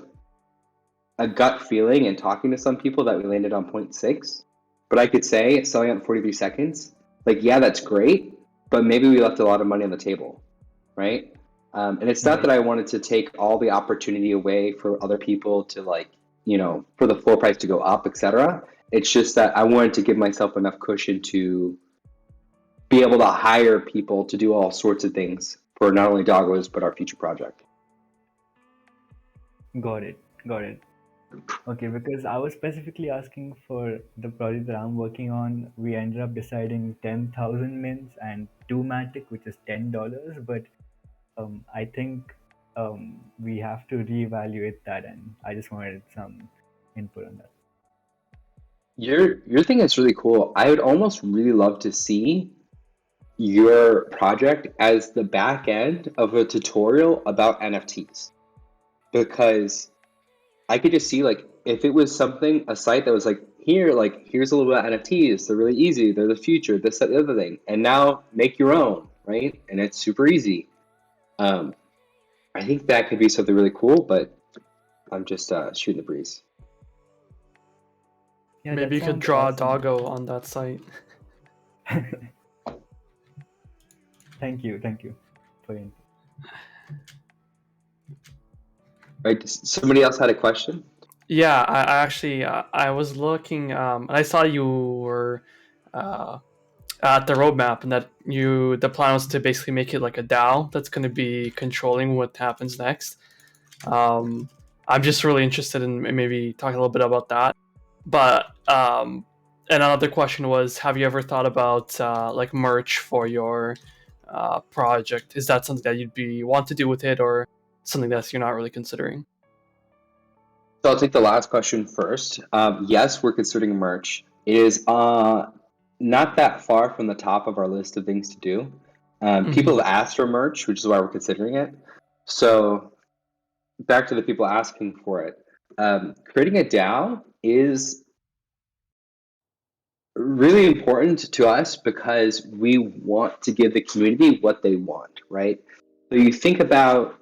I: a gut feeling and talking to some people that we landed on 0.6. But I could say selling out in 43 seconds, like, yeah, that's great, but maybe we left a lot of money on the table, right? And it's not that I wanted to take all the opportunity away for other people to, like, for the floor price to go up, etc. It's just that I wanted to give myself enough cushion to be able to hire people to do all sorts of things for not only Doggos, but our future project.
L: Got it. Okay, because I was specifically asking for the project that I'm working on. We ended up deciding 10,000 mins and 2 Matic, which is $10. But I think we have to reevaluate that, and I just wanted some input on that.
I: Your thing is really cool. I would almost really love to see your project as the back end of a tutorial about NFTs, because I could just see, like, if it was a site that was like, here's a little bit of NFTs, they're really easy, they're the future, this, that, the other thing, and now make your own, right? And it's super easy. I think that could be something really cool, but I'm just shooting the breeze.
L: Yeah,
P: Maybe you could draw a doggo on that site.
L: Thank you for your input.
I: Right? Somebody else had a question?
P: Yeah, I actually I was looking and I saw you were at the roadmap, and that the plan was to basically make it like a DAO that's going to be controlling what happens next. I'm just really interested in maybe talking a little bit about that. But and another question was, have you ever thought about like merch for your project? Is that something that want to do with it, or something that you're not really considering?
I: So I'll take the last question first. Yes, we're considering merch. It is not that far from the top of our list of things to do. People have asked for merch, which is why we're considering it. So back to the people asking for it. Creating a DAO is really important to us because we want to give the community what they want, right? So you think about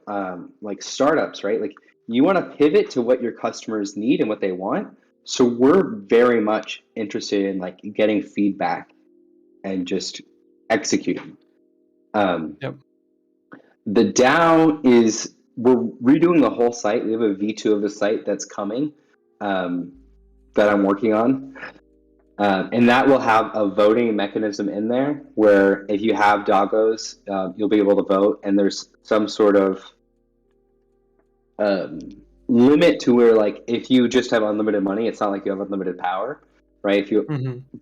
I: like startups, right? Like, you want to pivot to what your customers need and what they want. So we're very much interested in, like, getting feedback and just executing.
P: Yep.
I: The DAO we're redoing the whole site. We have a V2 of the site that's coming that I'm working on. And that will have a voting mechanism in there where if you have doggos, you'll be able to vote, and there's some sort of limit to where, like, if you just have unlimited money, it's not like you have unlimited power, right?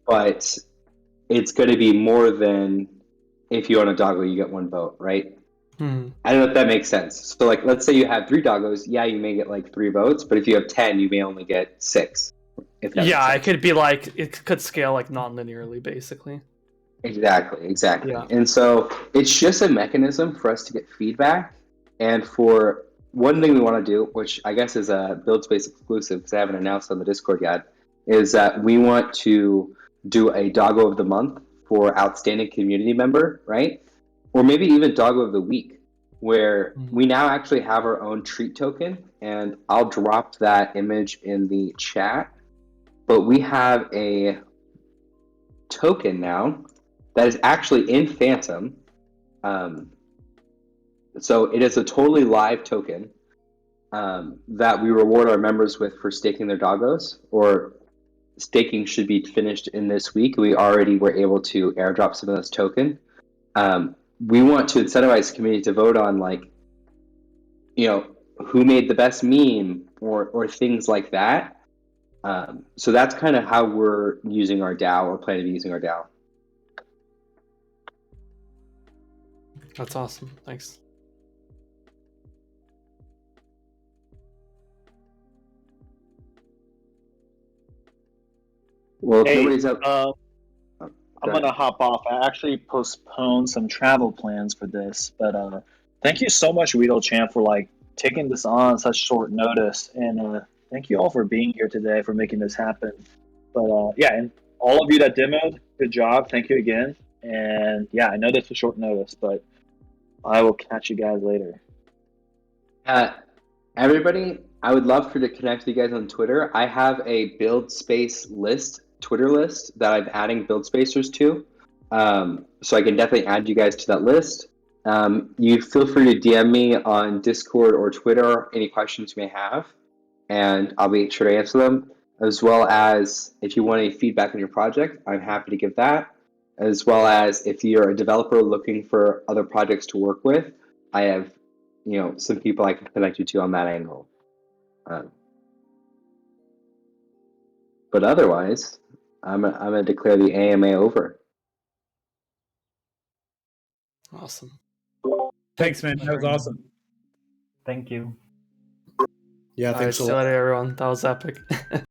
I: But it's going to be more than if you own a doggo, you get one vote, right? I don't know if that makes sense. So, like, let's say you have 3 doggos, yeah, you may get like 3 votes, but if you have 10, you may only get 6.
P: Yeah, it could be like, it could scale like non-linearly, basically.
I: Exactly.
P: Yeah.
I: And so it's just a mechanism for us to get feedback, and for one thing we want to do, which I guess is a buildspace exclusive because I haven't announced on the Discord yet, is that we want to do a doggo of the month for outstanding community member, right? Or maybe even doggo of the week, where we now actually have our own treat token, and I'll drop that image in the chat. But we have a token now that is actually in Phantom. So it is a totally live token that we reward our members with for staking their doggos, or staking should be finished in this week. We already were able to airdrop some of this token. We want to incentivize the community to vote on, like, who made the best meme or things like that. So that's kind of how we're using our DAO, or plan to be using our DAO.
P: That's awesome. Thanks.
I: Well, if
A: Hey,
I: nobody's up,
A: I'm gonna hop off. I actually postponed some travel plans for this, but thank you so much, Weedle Champ, for like taking this on such short notice, and thank you all for being here today, for making this happen. But yeah, and all of you that demoed, good job. Thank you again. And yeah, I know this was short notice, but I will catch you guys later.
I: Everybody, I would love for you to connect with you guys on Twitter. I have a build space list, Twitter list that I'm adding build spacers to. So I can definitely add you guys to that list. You feel free to DM me on Discord or Twitter any questions you may have, and I'll be sure to answer them. As well as if you want any feedback on your project, I'm happy to give that. As well as if you're a developer looking for other projects to work with, I have some people I can connect you to on that angle. But otherwise, I'm gonna declare the AMA over.
P: Awesome.
M: Thanks, man. That was awesome.
L: Thank you.
Q: Yeah,
P: All right, see you later, everyone. That was epic.